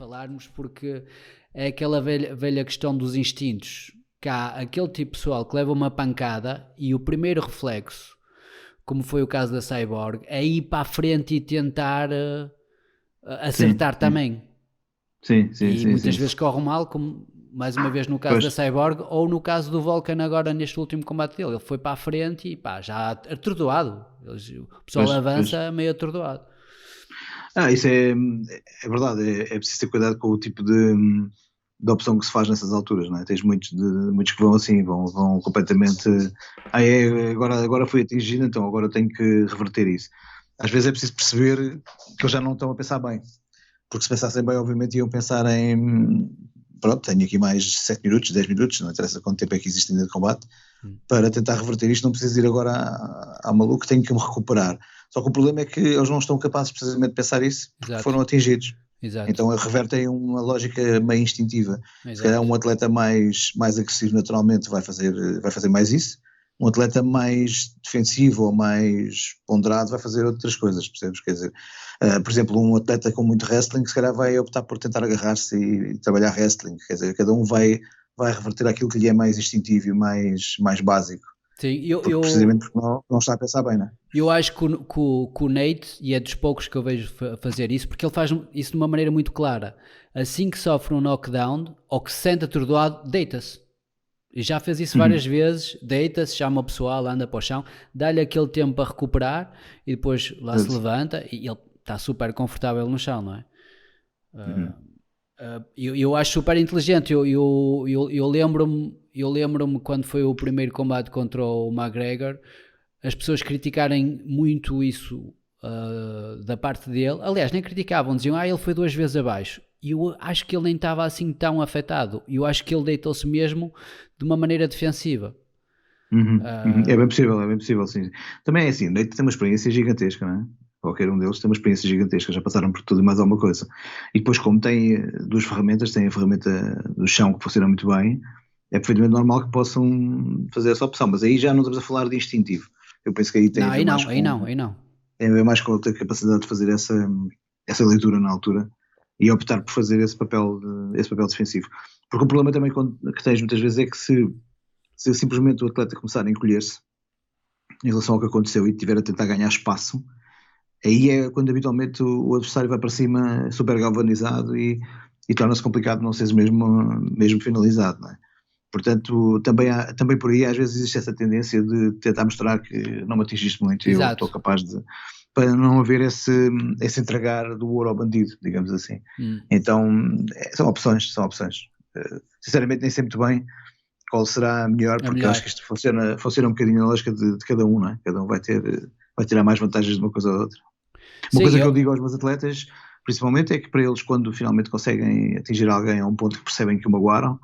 falarmos, porque é aquela velha questão dos instintos. Que há aquele tipo de pessoal que leva uma pancada e o primeiro reflexo, como foi o caso da Cyborg, é ir para a frente e tentar acertar também. Sim. E muitas vezes corre mal, como mais uma vez no caso Pois, da Cyborg ou no caso do Vulcan agora neste último combate dele. Ele foi para a frente e pá, já atordoado. O pessoal pois. avança meio atordoado. Isso é verdade, é preciso ter cuidado com o tipo de opção que se faz nessas alturas, não é? Tens muitos que vão assim, vão completamente. Agora fui atingido, então agora tenho que reverter isso. Às vezes é preciso perceber que eles já não estão a pensar bem, porque se pensassem bem, obviamente iam pensar em. Pronto, tenho aqui mais 7 minutos, 10 minutos, não interessa quanto tempo é que existe ainda de combate, para tentar reverter isto. Não preciso ir agora à maluco, tenho que me recuperar. Só que o problema é que eles não estão capazes precisamente de pensar isso porque Exato, foram atingidos. exato, Então revertem uma lógica meio instintiva. Se calhar exato. um atleta mais agressivo naturalmente vai fazer mais isso. Um atleta mais defensivo ou mais ponderado vai fazer outras coisas, percebes? Quer dizer, por exemplo, um atleta com muito wrestling se calhar vai optar por tentar agarrar-se e trabalhar wrestling. Quer dizer, cada um vai reverter aquilo que lhe é mais instintivo e mais básico. Sim, Porque precisamente porque não está a pensar bem, não é? eu acho que o Nate, e é dos poucos que eu vejo fazer isso, porque ele faz isso de uma maneira muito clara. Assim que sofre um knockdown ou que se sente atordoado, deita-se. E já fez isso várias vezes, deita-se, chama o pessoal, anda para o chão, dá-lhe aquele tempo para recuperar e depois lá se levanta e ele está super confortável no chão, não é? Uhum. Eu acho super inteligente. Eu lembro-me quando foi o primeiro combate contra o McGregor, as pessoas criticarem muito isso da parte dele. Aliás, nem criticavam, diziam, ele foi 2 vezes abaixo. E eu acho que ele nem estava assim tão afetado. Eu acho que ele deitou-se mesmo de uma maneira defensiva. É bem possível, sim. Também é assim, o Nate tem uma experiência gigantesca, não é? Qualquer um deles tem uma experiência gigantesca, já passaram por tudo e mais alguma coisa. E depois, como tem duas ferramentas, tem a ferramenta do chão que funciona muito bem, é perfeitamente normal que possam fazer essa opção, mas aí já não estamos a falar de instintivo. Eu penso que aí tem Não, a ver aí mais não, aí com, não, aí não. tem a ver mais com a tua capacidade de fazer essa leitura na altura e optar por fazer esse papel defensivo. Porque o problema também que tens muitas vezes é que se simplesmente o atleta começar a encolher-se em relação ao que aconteceu e estiver a tentar ganhar espaço, aí é quando habitualmente o adversário vai para cima super galvanizado e torna-se complicado não seres mesmo finalizado, não é? Portanto, também por aí às vezes existe essa tendência de tentar mostrar que não me atingiste muito e eu estou Exato. capaz de, para não haver esse entregar do ouro ao bandido, digamos assim. Então, são opções. Sinceramente nem sei muito bem qual será a melhor, É porque eu melhor. acho que isto funciona um bocadinho na lógica de cada um, não é? Cada um vai tirar mais vantagens de uma coisa ou outra. Uma Sim, coisa que eu digo aos meus atletas, principalmente, é que para eles, quando finalmente conseguem atingir alguém a um ponto que percebem que o magoaram,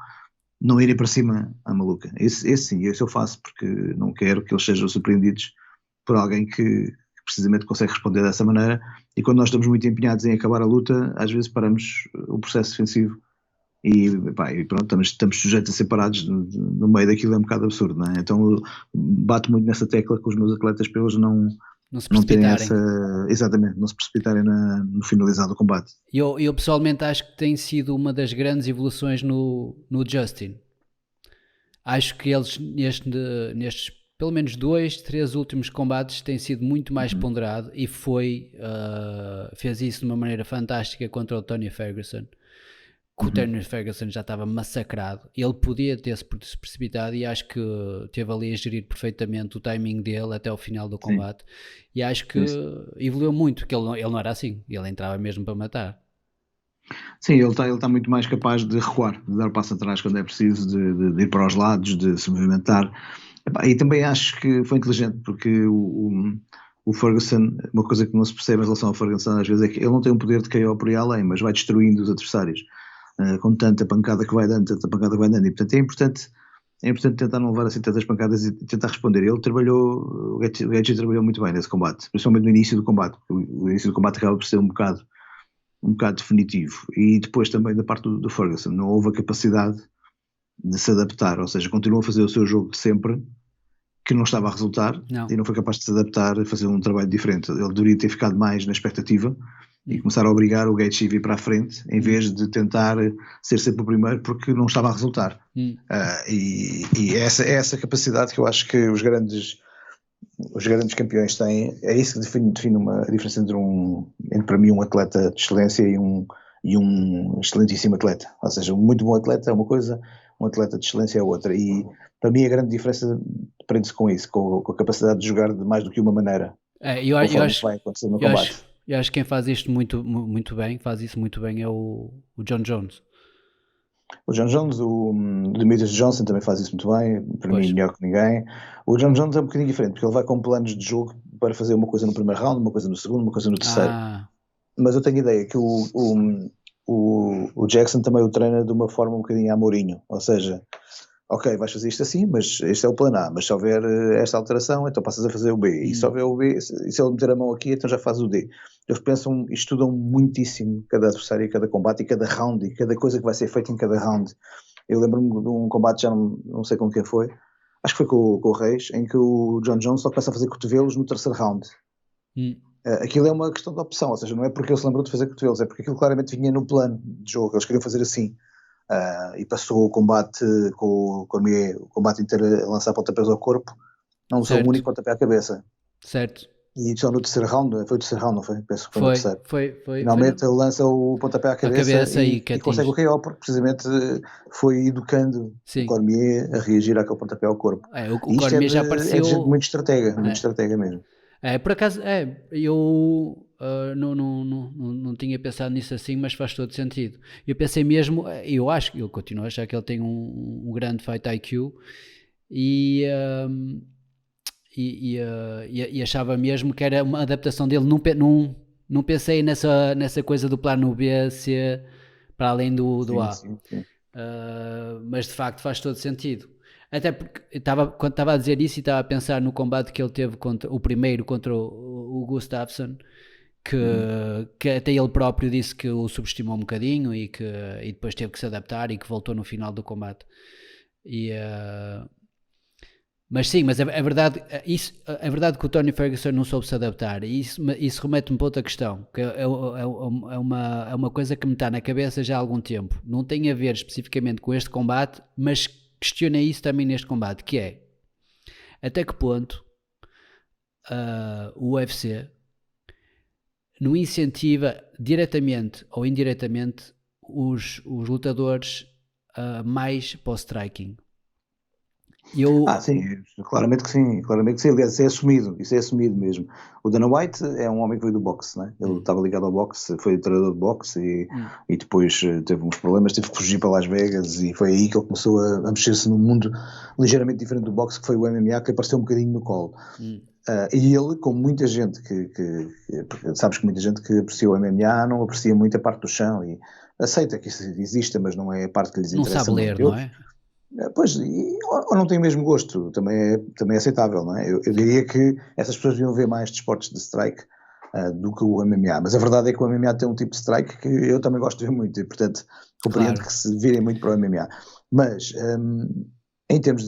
não irem para cima à maluca. Esse sim, esse eu faço, porque não quero que eles sejam surpreendidos por alguém que precisamente consegue responder dessa maneira. E quando nós estamos muito empenhados em acabar a luta, às vezes paramos o processo defensivo e pronto, estamos sujeitos a ser parados no meio daquilo, é um bocado absurdo, não é? Então bato muito nessa tecla com os meus atletas para eles não se não terem precipitarem. exatamente, não se precipitarem no finalizar do combate. Eu pessoalmente acho que tem sido uma das grandes evoluções no Justin. Acho que eles nestes pelo menos 2, 3 últimos combates têm sido muito mais ponderado e fez isso de uma maneira fantástica contra o Tony Ferguson. Que o Tony Ferguson já estava massacrado. Ele podia ter-se precipitado e acho que teve ali a gerir perfeitamente o timing dele até ao final do Sim, combate. E acho que sim. evoluiu muito, porque ele não era assim. Ele entrava mesmo para matar. Sim, ele tá muito mais capaz de recuar, de dar passo atrás quando é preciso, de ir para os lados, de se movimentar. E também acho que foi inteligente, porque o Ferguson, uma coisa que não se percebe em relação ao Ferguson às vezes é que ele não tem um poder de KO por aí além, mas vai destruindo os adversários, com tanta pancada que vai dando, e portanto é importante tentar não levar assim tantas pancadas e tentar responder. O Gaethje trabalhou muito bem nesse combate, principalmente no início do combate, porque o início do combate acaba por ser um bocado definitivo. E depois também da parte do Ferguson, não houve a capacidade de se adaptar, ou seja, continuou a fazer o seu jogo de sempre, que não estava a resultar, Não. e não foi capaz de se adaptar a fazer um trabalho diferente. Ele deveria ter ficado mais na expectativa e começar a obrigar o Gaethje a vir para a frente, em vez de tentar ser sempre o primeiro, porque não estava a resultar. E é essa capacidade que eu acho que os grandes campeões têm. É isso que define a diferença entre para mim um atleta de excelência e um excelentíssimo atleta. Ou seja, um muito bom atleta é uma coisa, um atleta de excelência é outra. E para mim a grande diferença prende-se com isso, com a capacidade de jogar de mais do que uma maneira, conforme vai acontecer no combate. Eu acho que quem faz isto muito bem, faz isso muito bem, é o John Jones. O John Jones, o Demetrius Johnson também faz isso muito bem, para mim melhor que ninguém. O John Jones é um bocadinho diferente, porque ele vai com planos de jogo para fazer uma coisa no primeiro round, uma coisa no segundo, uma coisa no terceiro. Mas eu tenho ideia que o Jackson também o treina de uma forma um bocadinho a Mourinho, ou seja, ok, vais fazer isto assim, mas este é o plano A, mas se houver esta alteração, então passas a fazer o B, e se houver o B, e se ele meter a mão aqui, então já faz o D. Eles pensam e estudam muitíssimo cada adversário, cada combate, e cada round, e cada coisa que vai ser feita em cada round. Eu lembro-me de um combate, já não sei com quem foi, acho que foi com o Reis, em que o John Jones só começa a fazer cotovelos no terceiro round. Aquilo é uma questão de opção, ou seja, não é porque ele se lembrou de fazer cotovelos, é porque aquilo claramente vinha no plano de jogo, eles queriam fazer assim. E passou o combate com o Cormier, o combate inteiro a lançar pontapés ao corpo, não usou um único pontapé à cabeça. Certo. E só no terceiro round, foi o terceiro round, não foi? Penso que foi no terceiro. Foi. Finalmente ele lança o pontapé à cabeça e consegue o KO, porque precisamente foi educando o Cormier a reagir àquele pontapé ao corpo. O Cormier já apareceu... É de gente muito estratega mesmo. Por acaso, eu não tinha pensado nisso assim, mas faz todo sentido. Eu pensei mesmo, eu continuo a achar que ele tem um grande fight IQ e achava mesmo que era uma adaptação dele. Não pensei nessa coisa do plano B ser para além do A. Sim. Mas de facto faz todo sentido. Até porque quando estava a dizer isso e estava a pensar no combate que ele teve o primeiro contra o Gustafsson, que até ele próprio disse que o subestimou um bocadinho e depois teve que se adaptar e que voltou no final do combate. Mas sim, mas é verdade que o Tony Ferguson não soube se adaptar, e isso remete-me para outra questão, que é uma coisa que me está na cabeça já há algum tempo. Não tem a ver especificamente com este combate, mas questiona isso também neste combate, que é até que ponto o UFC não incentiva diretamente ou indiretamente os lutadores mais para o striking. Sim, claramente que sim, aliás, isso é assumido mesmo. O Dana White é um homem que veio do boxe, né? Ele estava ligado ao boxe, foi treinador de boxe e depois teve uns problemas, teve que fugir para Las Vegas e foi aí que ele começou a mexer-se num mundo ligeiramente diferente do boxe, que foi o MMA, que apareceu um bocadinho no colo. E ele, como muita gente porque sabes que muita gente que aprecia o MMA não aprecia muito a parte do chão e aceita que isso exista, mas não é a parte que lhes interessa. Não sabe ler, não é? Pois, ou não tem o mesmo gosto, também é aceitável, não é? Eu diria que essas pessoas deviam ver mais desportos de strike do que o MMA, mas a verdade é que o MMA tem um tipo de strike que eu também gosto de ver muito e, portanto, compreendo que se virem muito para o MMA. Mas, em termos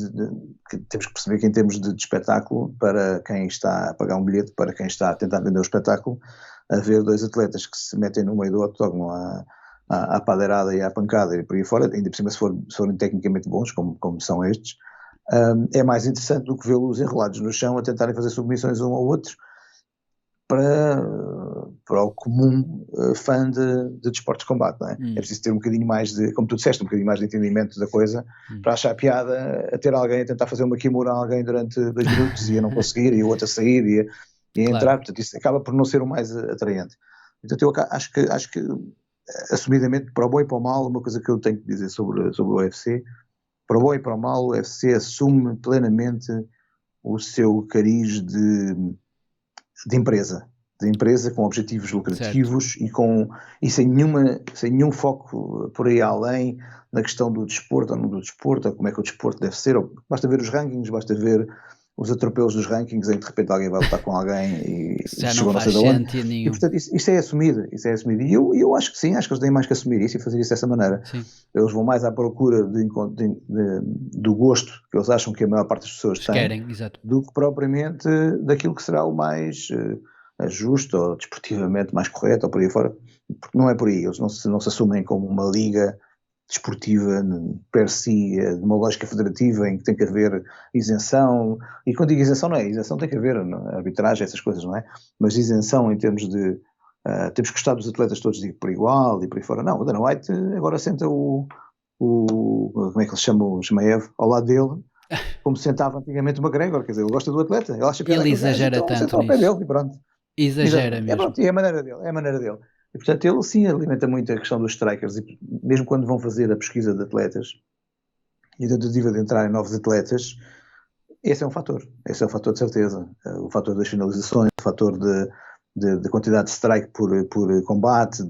temos que perceber que em termos de espetáculo, para quem está a pagar um bilhete, para quem está a tentar vender o espetáculo, haver dois atletas que se metem no meio do octógono à padeirada e à pancada e por aí fora, ainda por cima se forem tecnicamente bons, como são estes, é mais interessante do que vê-los enrolados no chão a tentarem fazer submissões um ao outro para o comum fã de desportos de combate, não é? É preciso ter um bocadinho mais como tu disseste, um bocadinho mais de entendimento da coisa para achar piada a ter alguém a tentar fazer uma kimura a alguém durante 2 minutos e a não conseguir, e o outro a sair e a entrar, portanto isso acaba por não ser o mais atraente. Portanto eu acho que assumidamente, para o bom e para o mal, uma coisa que eu tenho que dizer sobre o UFC, para o bom e para o mal, o UFC assume plenamente o seu cariz de empresa com objetivos lucrativos e sem nenhum foco por aí além na questão do desporto ou não do desporto, ou como é que o desporto deve ser, basta ver os rankings, basta ver os atropelos dos rankings em que de repente alguém vai lutar com alguém e já não faz sentido nenhum. E portanto isso é assumido. E eu acho que sim, acho que eles têm mais que assumir isso e fazer isso dessa maneira. Sim. Eles vão mais à procura do gosto que eles acham que a maior parte das pessoas tem, querem, exato, do que propriamente daquilo que será o mais justo ou desportivamente mais correto ou por aí fora, porque não é por aí, eles não se assumem como uma liga desportiva per si, de uma lógica federativa em que tem que haver isenção, e quando digo isenção não é, isenção tem que haver, não é? Arbitragem, essas coisas, não é? Mas isenção em termos de temos que gostar dos atletas todos por igual e por aí fora, não, o Dana White agora senta como é que ele chama o Shmaev ao lado dele, como sentava antigamente o McGregor, quer dizer, ele gosta do atleta, ele acha piada Ele aquele gajo, exagera então tanto senta ao pé nisso. dele e pronto. Exagera Exatamente. É mesmo. pronto, e é a maneira dele, é a maneira dele. E portanto ele sim alimenta muito a questão dos strikers, e mesmo quando vão fazer a pesquisa de atletas e a tentativa de entrar em novos atletas, esse é um fator de certeza. O fator das finalizações, o fator de quantidade de strike por combate,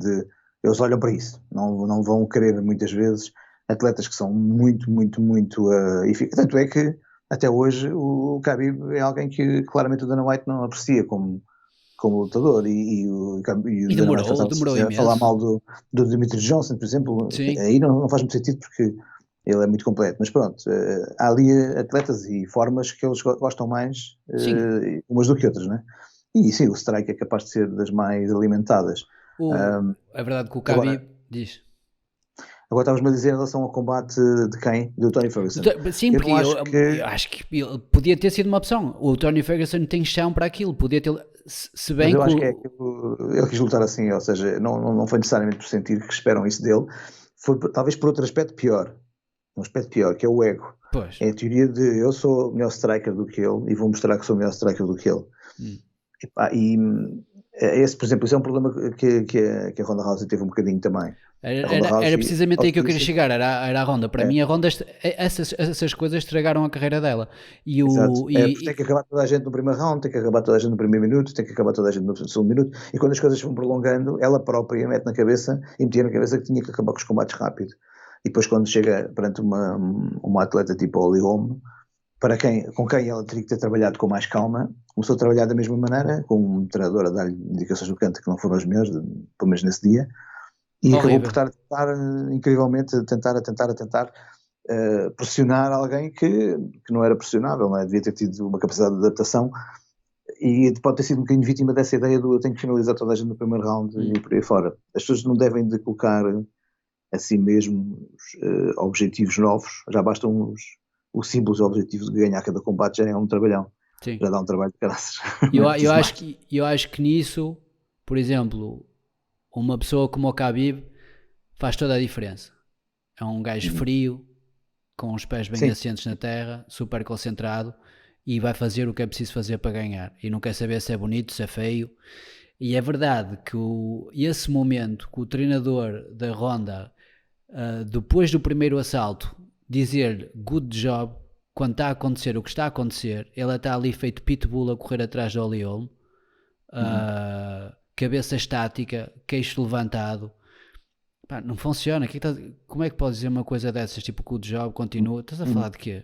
eles olham para isso, não vão querer muitas vezes atletas que são muito, muito, muito eficazes. Tanto é que até hoje o Khabib é alguém que claramente o Dana White não aprecia como lutador, e o E Dana White demorou estava a falar imenso. mal do Dimitri Johnson, por exemplo, Sim, aí não faz muito sentido porque ele é muito completo, mas pronto, há ali atletas e formas que eles gostam mais sim. umas do que outras, né? E sim, o strike é capaz de ser das mais alimentadas. Um, É verdade que o agora, Khabib diz. agora estavas-me a dizer em relação ao combate de quem? Do Tony Ferguson. Sim, Eu porque não acho eu que. acho que ele podia ter sido uma opção. O Tony Ferguson tem chão para aquilo. Podia ter. Se Mas bem eu que acho que é aquilo, ele quis lutar assim, ou seja, não foi necessariamente por sentir que esperam isso dele, foi talvez por outro aspecto pior, um aspecto pior, que é o ego. Pois. É a teoria de eu sou melhor striker do que ele e vou mostrar que sou melhor striker do que ele. Hum. Esse, por exemplo, isso é um problema que a Ronda Rousey teve um bocadinho também. A Ronda Era Rousey, precisamente ao aí que eu queria início, chegar, era a Ronda. Para é, mim, a Ronda, essas coisas estragaram a carreira dela. E exato. o. Porque tem que acabar toda a gente no primeiro round, tem que acabar toda a gente no primeiro minuto, tem que acabar toda a gente no segundo minuto, e quando as coisas vão prolongando, ela própria mete na cabeça e metia na cabeça que tinha que acabar com os combates rápido. E depois, quando chega perante uma atleta tipo a Holly Holm, com quem ela teria que ter trabalhado com mais calma, começou a trabalhar da mesma maneira, com um treinador a dar-lhe indicações do canto que não foram as melhores, pelo menos nesse dia, e acabou por horrível. estar a tentar, incrivelmente, a tentar pressionar alguém que não era pressionável, não é? Devia ter tido uma capacidade de adaptação, e pode ter sido um bocadinho vítima dessa ideia do eu tenho que finalizar toda a gente no primeiro round e por aí fora. As pessoas não devem de colocar a si mesmos objetivos novos, já bastam os simples objetivos de ganhar cada combate, já é um trabalhão, Sim. já dá um trabalho de caraças, não Eu, é eu, preciso acho mais. que, eu acho que nisso, por exemplo, uma pessoa como o Khabib faz toda a diferença. É um gajo Uhum. frio, com os pés bem Sim, assentes na terra, super concentrado e vai fazer o que é preciso fazer para ganhar. E não quer saber se é bonito, se é feio. E é verdade que esse momento que o treinador da Ronda, depois do primeiro assalto, dizer-lhe good job, quando está a acontecer o que está a acontecer, ele está ali feito pitbull a correr atrás do Oleon, uhum. cabeça estática, queixo levantado. Pá, não funciona. Como é que podes dizer uma coisa dessas? Tipo, good job, continua. Estás a falar Uhum. de quê?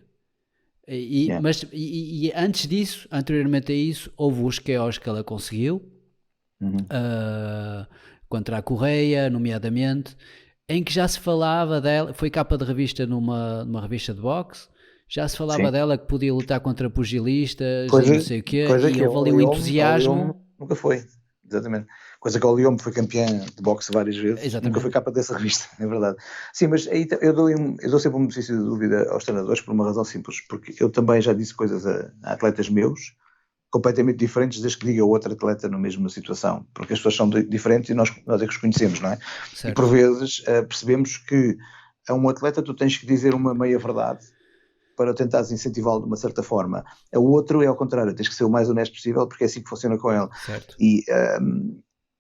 Yeah. E antes disso, anteriormente a isso, houve os KOs que ela conseguiu, Uhum. uh, contra a Correia, nomeadamente, em que já se falava dela, foi capa de revista numa revista de boxe, já se falava Sim. dela que podia lutar contra pugilistas e Coisa, não sei o quê, coisa e que houve ali um ao Lyon entusiasmo. nunca foi, exatamente. Coisa que ao Lyon foi campeã de boxe várias vezes, nunca foi Exatamente. capa dessa revista, é verdade. Sim, mas aí eu dou sempre um benefício de dúvida aos treinadores por uma razão simples, porque eu também já disse coisas a atletas meus, completamente diferentes desde que diga outro atleta na mesma situação, porque as pessoas são diferentes e nós é que os conhecemos, não é? E por Certo. vezes percebemos que a um atleta tu tens que dizer uma meia verdade para tentares incentivá-lo de uma certa forma. O outro é ao contrário, tens que ser o mais honesto possível porque é assim que funciona com ele. Certo. E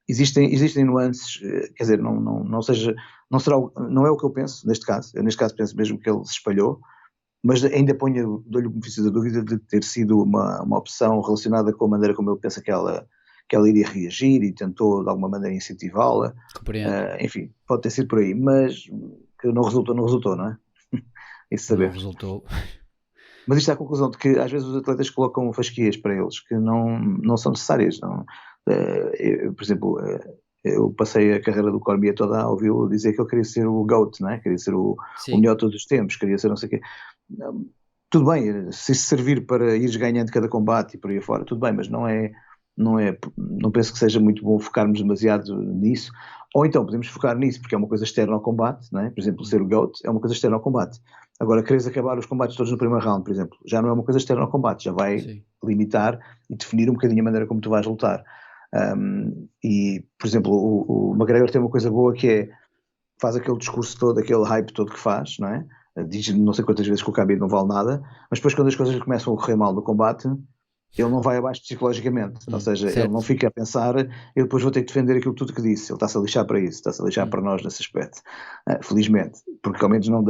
existem nuances, quer dizer, não seja, não será, não é o que eu penso neste caso. Eu neste caso penso mesmo que ele se espalhou, mas ainda dou-lhe o benefício da dúvida de ter sido uma opção relacionada com a maneira como ele pensa que ela iria reagir e tentou de alguma maneira incentivá-la. Compreendo. Enfim, pode ter sido por aí, mas que não resultou, não é? Isso Não sabemos. resultou. Mas isto é a conclusão de que às vezes os atletas colocam fasquias para eles que não são necessárias. Não. Por exemplo, eu passei a carreira do Cormier toda a ouvi-lo dizer que ele queria ser o GOAT, não é? Queria ser o Sim. melhor de todos os tempos, queria ser não sei o quê. Tudo bem, se isso servir para ires ganhando cada combate e por aí fora, tudo bem, mas não é não penso que seja muito bom focarmos demasiado nisso. Ou então podemos focar nisso porque é uma coisa externa ao combate, não é? Por exemplo, ser o GOAT é uma coisa externa ao combate. Agora, queres acabar os combates todos no primeiro round, por exemplo, já não é uma coisa externa ao combate, já vai Sim. limitar e definir um bocadinho a maneira como tu vais lutar. E, por exemplo, o McGregor tem uma coisa boa que é, faz aquele discurso todo, aquele hype todo que faz, não é? Diz não sei quantas vezes que o Khabib não vale nada, mas depois quando as coisas começam a correr mal no combate, ele não vai abaixo psicologicamente, ou seja, certo. ele não fica a pensar, eu depois vou ter que defender aquilo tudo que disse, ele está-se a lixar para isso, está-se a lixar para nós nesse aspecto, felizmente, porque ao menos não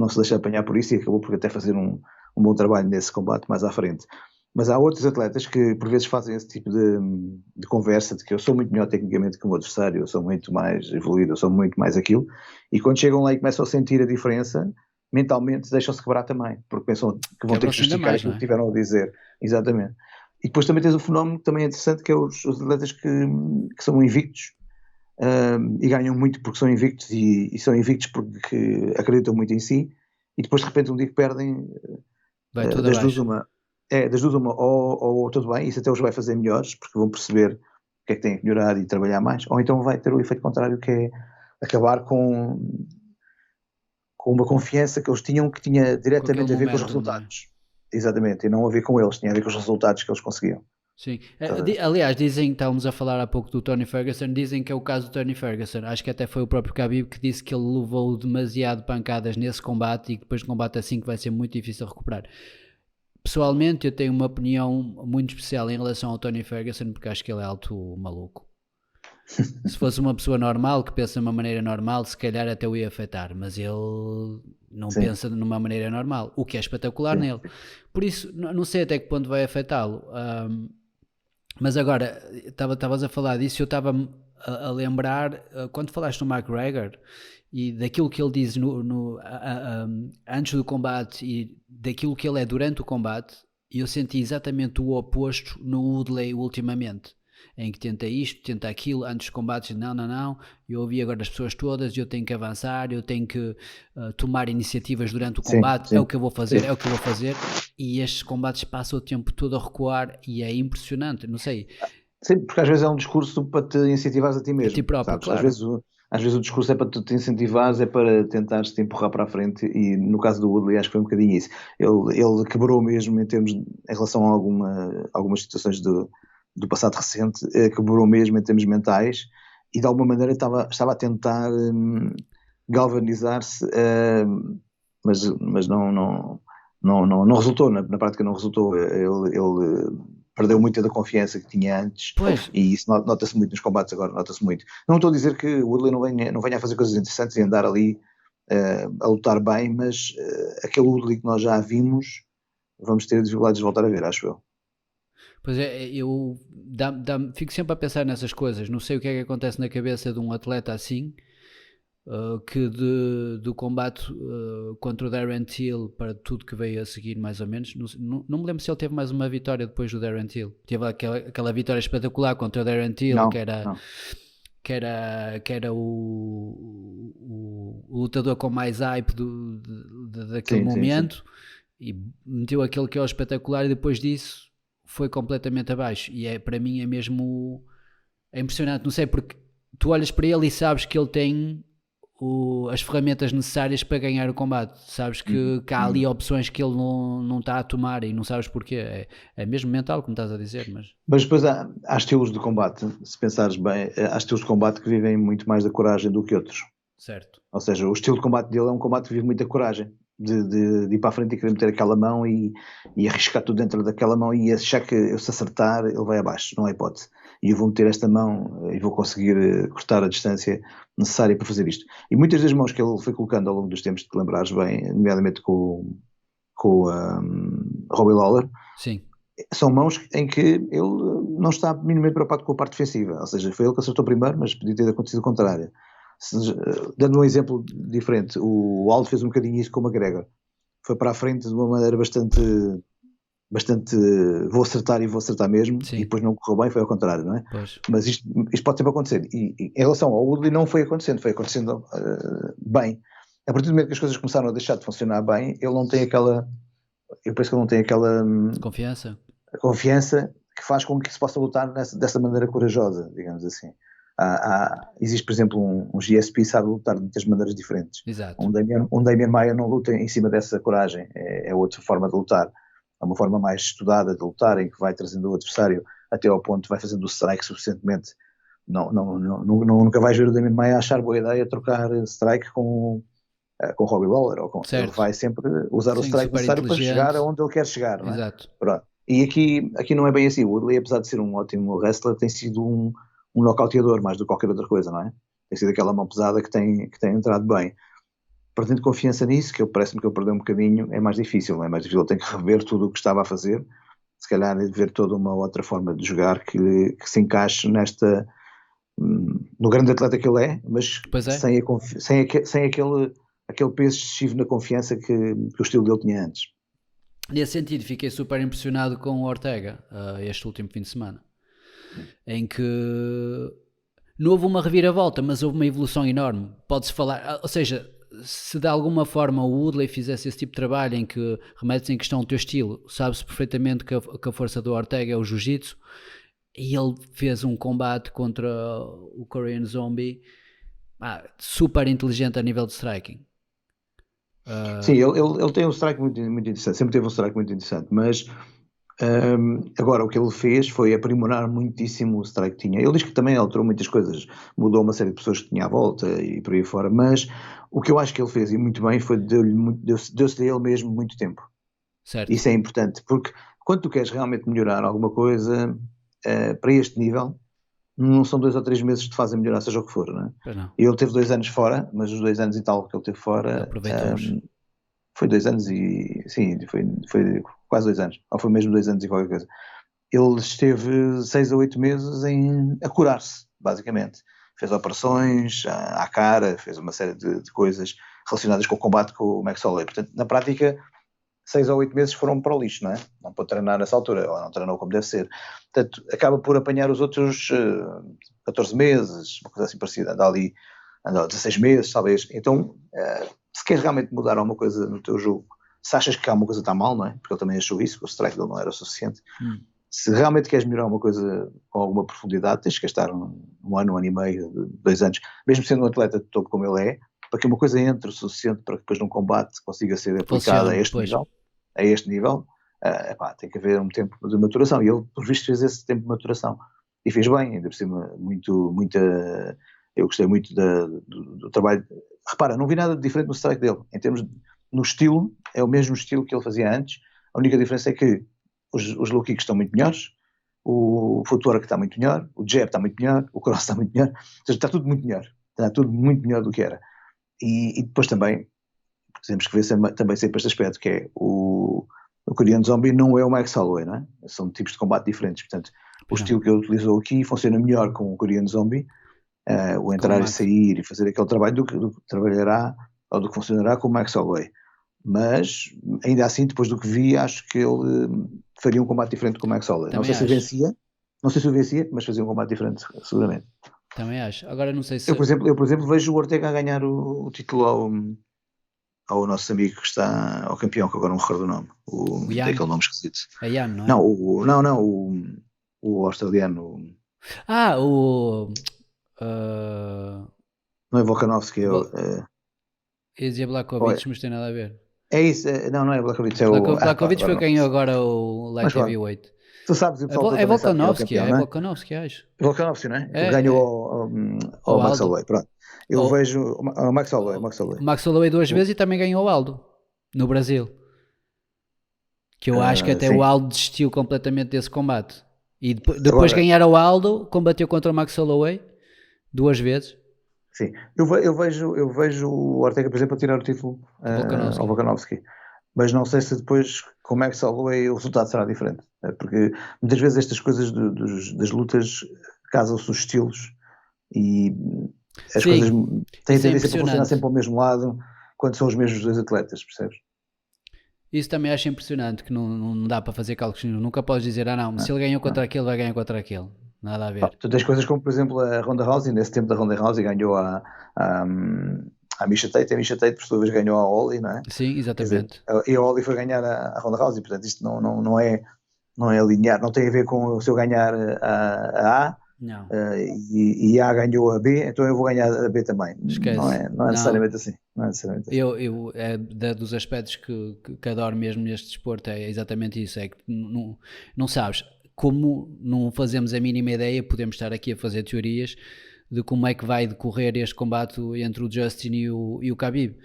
se deixa apanhar por isso e acabou por até fazer um bom trabalho nesse combate mais à frente. Mas há outros atletas que por vezes fazem esse tipo de conversa, de que eu sou muito melhor tecnicamente que o meu adversário, eu sou muito mais evoluído, eu sou muito mais aquilo, e quando chegam lá e começam a sentir a diferença, mentalmente deixam-se quebrar também, porque pensam que vão ter que justificar aquilo que tiveram a dizer. Exatamente. E depois também tens um fenómeno que também é interessante, que é os atletas que são invictos, e ganham muito porque são invictos, e são invictos porque acreditam muito em si, e depois de repente um dia que perdem, vai tudo das abaixo. das duas uma, ou tudo bem, isso até os vai fazer melhores, porque vão perceber o que é que têm que melhorar e trabalhar mais, ou então vai ter o efeito contrário, que é acabar com uma confiança que eles tinham, que tinha diretamente a ver com os resultados. Exatamente, e não a ver com eles, tinha a ver com os resultados que eles conseguiam. Sim, aliás, estávamos a falar há pouco do Tony Ferguson, dizem que é o caso do Tony Ferguson, acho que até foi o próprio Khabib que disse que ele levou demasiado pancadas nesse combate e que depois de combate assim que vai ser muito difícil recuperar. Pessoalmente eu tenho uma opinião muito especial em relação ao Tony Ferguson, porque acho que ele é alto maluco. Se fosse uma pessoa normal, que pensa de uma maneira normal, se calhar até o ia afetar, mas ele não pensa de uma maneira normal, o que é espetacular nele. Por isso, não sei até que ponto vai afetá-lo. Mas agora, estavas a falar disso, eu estava a lembrar, quando falaste no McGregor e daquilo que ele diz antes do combate e daquilo que ele é durante o combate, eu senti exatamente o oposto no Woodley ultimamente, em que tenta isto, tenta aquilo, antes dos combates, não, eu ouvi agora as pessoas todas, eu tenho que avançar, eu tenho que tomar iniciativas durante o combate, é o que eu vou fazer, e estes combates passam o tempo todo a recuar e é impressionante, não sei. Sim, porque às vezes é um discurso para te incentivares a ti mesmo. A ti próprio, sabes? claro. Às vezes o discurso é para tu te incentivares, é para tentares te empurrar para a frente, e no caso do Woodley acho que foi um bocadinho isso. Ele quebrou mesmo em relação a algumas situações do passado recente, quebrou mesmo em termos mentais, e de alguma maneira estava a tentar galvanizar-se, mas não resultou, na prática não resultou. Ele perdeu muita da confiança que tinha antes, e isso nota-se muito nos combates agora, nota-se muito. Não estou a dizer que o Woodley não venha a fazer coisas interessantes e andar ali a lutar bem, mas aquele Woodley que nós já vimos, vamos ter dificuldades de voltar a ver, acho eu. Pois é, eu fico sempre a pensar nessas coisas, não sei o que é que acontece na cabeça de um atleta assim, que do combate contra o Darren Till para tudo que veio a seguir, mais ou menos, não me lembro se ele teve mais uma vitória depois do Darren Till. Teve aquela vitória espetacular contra o Darren Till, que era o lutador com mais hype daquele momento, sim. E meteu aquele que é o espetacular, e depois disso foi completamente abaixo, e para mim é mesmo impressionante, não sei, porque tu olhas para ele e sabes que ele tem as ferramentas necessárias para ganhar o combate, sabes que há ali opções que ele não está a tomar e não sabes porquê, é mesmo mental, como estás a dizer. Mas depois há estilos de combate, se pensares bem, há estilos de combate que vivem muito mais da coragem do que outros. Certo. Ou seja, o estilo de combate dele é um combate que vive muita coragem, de ir para a frente e querer meter aquela mão e arriscar tudo dentro daquela mão, e achar que eu, se acertar, ele vai abaixo, não há hipótese. E eu vou meter esta mão e vou conseguir cortar a distância necessária para fazer isto. E muitas das mãos que ele foi colocando ao longo dos tempos, te lembrares bem, nomeadamente com Robbie Lawler, sim, são mãos em que ele não está minimamente preocupado com a parte defensiva. Ou seja, foi ele que acertou primeiro, mas podia ter acontecido o contrário. Dando um exemplo diferente, o Aldo fez um bocadinho isso com o McGregor. Foi para a frente de uma maneira bastante vou acertar mesmo. Sim. E depois não correu bem, foi ao contrário, não é? Pois. Mas isto pode sempre acontecer, e em relação ao Woodley não foi acontecendo bem. A partir do momento que as coisas começaram a deixar de funcionar bem, ele não tem aquela, eu penso que ele não tem aquela confiança que faz com que se possa lutar dessa maneira corajosa, digamos assim. Existe, por exemplo, um GSP que sabe lutar de muitas maneiras diferentes. Exato. Um Damian Maia não luta em cima dessa coragem, é outra forma de lutar, é uma forma mais estudada de lutar, em que vai trazendo o adversário até ao ponto, vai fazendo o strike suficientemente. Nunca vais ver o Damian Maia achar boa ideia trocar strike com Robbie Lawler, ele vai sempre usar o strike necessário para chegar aonde ele quer chegar, não é? Exato. Pronto. E aqui não é bem assim. O Woodley, apesar de ser um ótimo wrestler, tem sido um nocauteador mais do que qualquer outra coisa, não é? Tem sido aquela mão pesada que tem entrado bem. Perdendo confiança nisso, que parece-me que ele perdeu um bocadinho, é mais difícil, não é? Mais difícil, ele tem que rever tudo o que estava a fazer, se calhar ver toda uma outra forma de jogar que se encaixe no grande atleta que ele é, mas sem aquele peso excessivo na confiança que o estilo dele tinha antes. Nesse sentido, fiquei super impressionado com o Ortega este último fim de semana, em que não houve uma reviravolta, mas houve uma evolução enorme. Pode-se falar, ou seja, se de alguma forma o Woodley fizesse esse tipo de trabalho em que remetes em questão o teu estilo, sabe-se perfeitamente que a força do Ortega é o jiu-jitsu, e ele fez um combate contra o Korean Zombie super inteligente a nível de striking. Sim, ele tem um strike muito, muito interessante, sempre teve um strike muito interessante, mas agora o que ele fez foi aprimorar muitíssimo o strike que tinha. Ele diz que também alterou muitas coisas, mudou uma série de pessoas que tinha à volta e por aí fora, mas o que eu acho que ele fez, e muito bem, foi deu-se a ele mesmo muito tempo. Certo. Isso é importante, porque quando tu queres realmente melhorar alguma coisa para este nível, não são 2 ou 3 meses que te fazem melhorar, seja o que for, não é? Não. Ele teve 2 anos fora, mas os 2 anos e tal que ele teve fora, foi 2 anos e sim, foi quase 2 anos, ou foi mesmo 2 anos e qualquer coisa. Ele esteve 6 a 8 meses a curar-se, basicamente. Fez operações à cara, fez uma série de coisas relacionadas com o combate com o Max Holloway. Portanto, na prática, 6 ou 8 meses foram para o lixo, não é? Não pôde treinar nessa altura, ou não treinou como deve ser. Portanto, acaba por apanhar os outros 14 meses, uma coisa assim parecida, anda 16 meses, talvez. Então, se queres realmente mudar alguma coisa no teu jogo, se achas que alguma coisa está mal, não é? Porque ele também achou isso, que o strike dele não era o suficiente. Se realmente queres melhorar uma coisa com alguma profundidade, tens que gastar um ano e meio, 2 anos, mesmo sendo um atleta de topo como ele é, para que uma coisa entre o suficiente para que depois num combate consiga ser aplicada a este nível, tem que haver um tempo de maturação, e ele por visto fez esse tempo de maturação, e fez bem, ainda por cima, eu gostei muito do trabalho. Repara, não vi nada de diferente no strike dele, em termos, no estilo, é o mesmo estilo que ele fazia antes, a única diferença é que os low kicks estão muito melhores, o footwork está muito melhor, o jab está muito melhor, o cross está muito melhor, ou seja, está tudo muito melhor, está tudo muito melhor do que era. E depois também temos que ver também sempre este aspecto, que é o Korean Zombie não é o Max Holloway, não é? São tipos de combate diferentes, portanto o estilo que ele utilizou aqui funciona melhor com o Korean Zombie, o entrar e sair e fazer aquele trabalho do que trabalhará ou do que funcionará com o Max Holloway, mas ainda assim, depois do que vi, acho que ele faria um combate diferente com o Max Holloway. Não sei se o vencia, mas fazia um combate diferente, seguramente. Também acho. Agora não sei se... Eu, por exemplo, vejo o Ortega a ganhar o título ao nosso amigo que está, ao campeão, que agora não me recordo o nome. Daquele nome esquisito. É Ian, não é? Não, o australiano. Não é Volkanovski, Eu dizia Blachowicz, mas tem nada a ver. É isso, não é Blachowicz, é Blachowicz foi quem agora o Light Heavyweight. Tu sabes, o pessoal é Volkanovski, Volkanovski, acho. Volkanovski, não é? Que ganhou ao Max Holloway, pronto. Eu vejo o Max Holloway. O Max Holloway 2 vezes e também ganhou o Aldo, no Brasil. Que eu acho que até o Aldo desistiu completamente desse combate. E depois de ganhar o Aldo, combateu contra o Max Holloway 2 vezes. Sim, eu vejo o Ortega, por exemplo, a tirar o título ao Volkanovski. Mas não sei se depois, com o Max Holloway, o resultado será diferente. Porque muitas vezes estas coisas das lutas casam-se os estilos e as coisas têm tendência para funcionar sempre ao mesmo lado quando são os mesmos dois atletas, percebes? Isso também acho impressionante, que não dá para fazer cálculos. Nunca podes dizer, se ele ganhou contra aquele, vai ganhar contra aquele. Nada a ver. Tu tens coisas como, por exemplo, a Ronda Rousey, nesse tempo da Ronda Rousey ganhou a Miesha Tate, a Miesha Tate por sua vez ganhou a Holly, não é? Sim, exatamente. E a Holly foi ganhar a Ronda Rousey, portanto isto não é não é linear, não tem a ver com se eu ganhar a A Não, e a ganhou a B, então eu vou ganhar a B também. esquece. Não é Não, necessariamente assim. Não é necessariamente assim. dos aspectos que adoro mesmo neste desporto é exatamente isso, é que não sabes, como não fazemos a mínima ideia, podemos estar aqui a fazer teorias de como é que vai decorrer este combate entre o Justin e o Khabib.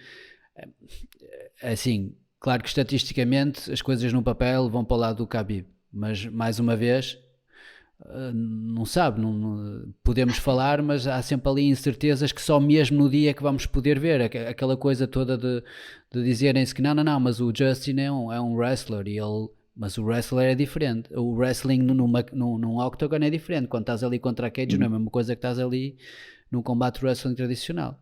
Assim, claro que estatisticamente as coisas no papel vão para o lado do Khabib, mas mais uma vez não sabe, podemos falar, mas há sempre ali incertezas que só mesmo no dia que vamos poder ver, aquela coisa toda de dizerem-se que não, mas o Justin é um wrestler e ele, mas o wrestler é diferente, o wrestling num octagon é diferente, quando estás ali contra a cage não é a mesma coisa que estás ali num combate wrestling tradicional,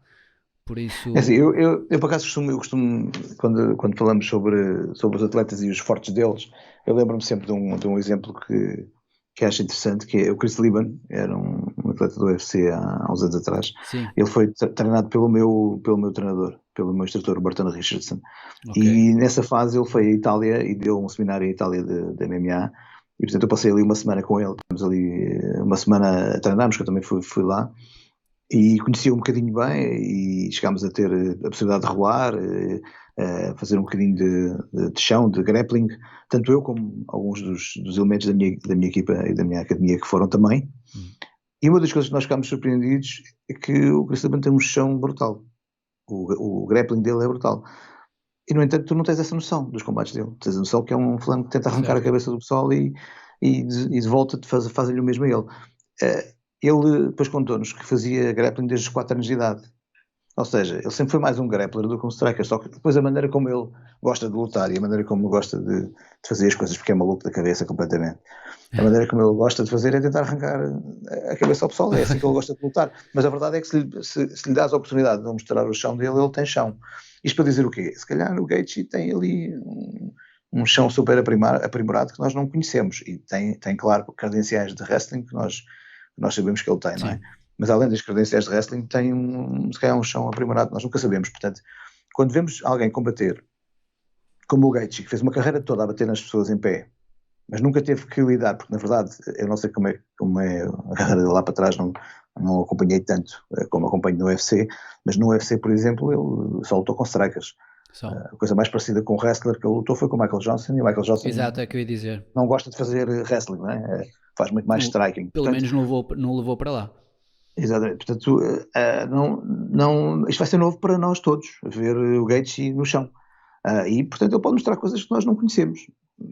por É assim, isso eu por acaso costumo quando falamos sobre os atletas e os fortes deles, eu lembro-me sempre de um exemplo que acho interessante, que é o Chris Liban, era um atleta do UFC há uns anos atrás. sim, Ele foi treinado pelo meu treinador, pelo meu instrutor, o Bertrand Richardson. ok, E nessa fase ele foi à Itália e deu um seminário em Itália de MMA. E portanto eu passei ali uma semana com ele. Tivemos ali uma semana a treinarmos, que eu também fui lá. E conhecia um bocadinho bem e chegámos a ter a possibilidade de rolar, fazer um bocadinho de chão, de grappling, tanto eu como alguns dos elementos da minha equipa e da minha academia que foram também. E uma das coisas que nós ficámos surpreendidos é que o Chris Liban tem um chão brutal. O grappling dele é brutal. E, no entanto, tu não tens essa noção dos combates dele. Tens a noção que é um fulano que tenta arrancar a certo, cabeça do pessoal e de volta fazem-lhe o mesmo a ele. Ele depois contou-nos que fazia grappling desde os 4 anos de idade. Ou seja, ele sempre foi mais um grappler do que um striker, só que depois a maneira como ele gosta de lutar e a maneira como ele gosta de fazer as coisas, porque é maluco da cabeça completamente, a maneira como ele gosta de fazer é tentar arrancar a cabeça ao pessoal, é assim que ele gosta de lutar. Mas a verdade é que se lhe dás a oportunidade de mostrar o chão dele, ele tem chão. Isto para dizer o quê? Se calhar o Gaethje tem ali um chão super aprimorado que nós não conhecemos e tem claro, credenciais de wrestling que nós sabemos que ele tem, não é? sim, Mas além das credenciais de wrestling, tem se calhar um chão aprimorado, nós nunca sabemos. Portanto, quando vemos alguém combater, como o Gaethje, que fez uma carreira toda a bater nas pessoas em pé, mas nunca teve que lidar, porque na verdade, eu não sei como é a carreira dele lá para trás, não acompanhei tanto como acompanho no UFC, mas no UFC, por exemplo, ele só lutou com strikers. só. A coisa mais parecida com o wrestler que ele lutou foi com o Michael Johnson, e o Michael Johnson Exato, é o que eu ia dizer. não gosta de fazer wrestling, não é? Faz muito mais striking. Pelo Portanto, menos não levou para lá. exatamente. Portanto, isto vai ser novo para nós todos, ver o Gaethje no chão. E, portanto, ele pode mostrar coisas que nós não conhecemos.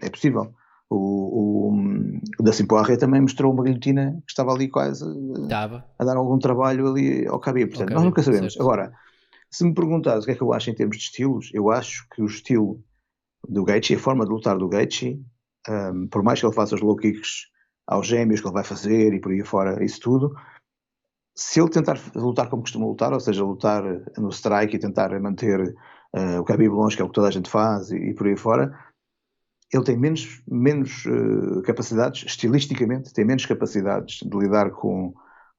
É possível. O Dustin Poirier também mostrou uma guilhotina que estava ali quase Estava, a dar algum trabalho ali ao Khabib. ao Portanto, nós Khabib, nunca sabemos. certo. Agora, se me perguntares o que é que eu acho em termos de estilos, eu acho que o estilo do Gaethje, a forma de lutar do Gaethje, por mais que ele faça os low kicks aos gêmeos que ele vai fazer e por aí fora, isso tudo, se ele tentar lutar como costuma lutar, ou seja, lutar no strike e tentar manter o Khabib longe, que é o que toda a gente faz e por aí fora, ele tem menos capacidades, estilisticamente, tem menos capacidades de lidar com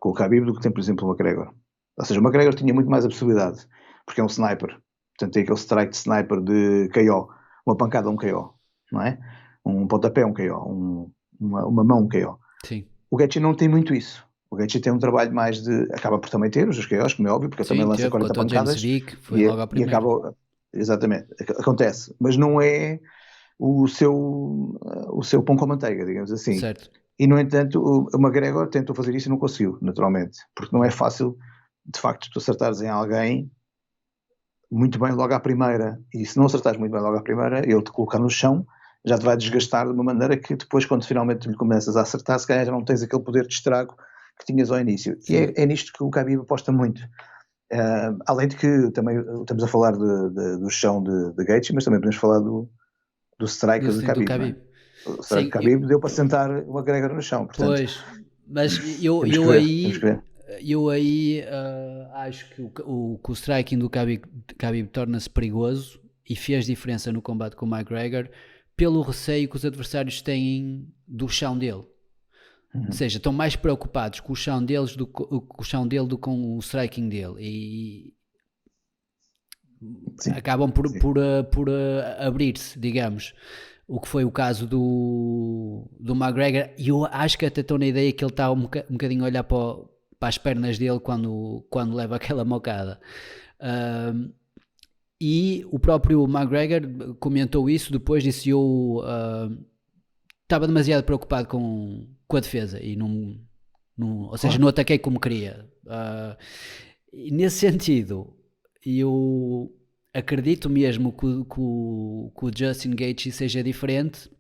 o Khabib do que tem, por exemplo, o McGregor. Ou seja, o McGregor tinha muito mais a possibilidade, porque é um sniper. Portanto, tem aquele strike de sniper de KO, uma pancada um KO, não é? Um pontapé um KO, uma mão um KO. Sim, O Gaethje não tem muito isso. O Gaethje tem um trabalho mais de... Acaba por também ter os KOs, como é óbvio, porque ele também sim, lança teve 40 contra o James pancadas Vick, foi e, logo à e primeira. acaba... Exatamente, acontece. Mas não é o seu pão com manteiga, digamos assim. Certo. E, no entanto, o McGregor tentou fazer isso e não conseguiu, naturalmente. Porque não é fácil, de facto, tu acertares em alguém muito bem logo à primeira. E se não acertares muito bem logo à primeira, ele te colocar no chão já te vai desgastar de uma maneira que depois, quando finalmente lhe começas a acertar, se calhar já não tens aquele poder de estrago que tinhas ao início. E Sim. é nisto que o Khabib aposta muito. Além de que também estamos a falar do chão de Gaethje, mas também podemos falar do strike de Do Khabib, não é? Khabib. O strike Sim, de Khabib deu para sentar o McGregor no chão, portanto, pois, mas eu, temos que eu ver, temos que aí, ver. eu aí acho que o striking do Khabib torna-se perigoso e fez diferença no combate com o McGregor pelo receio que os adversários têm do chão dele. Ou seja, estão mais preocupados com o chão deles com o chão dele do que com o striking dele e Sim, acabam por, sim. por, uh, por uh, abrir-se, digamos. o que foi o caso do McGregor, e eu acho que até estou na ideia que ele está um bocadinho a olhar para as pernas dele quando leva aquela mocada. E o próprio McGregor comentou isso, depois disse eu estava demasiado preocupado com a defesa e ou seja, não ataquei como queria. E nesse sentido, eu acredito mesmo que o Justin Gaethje seja diferente,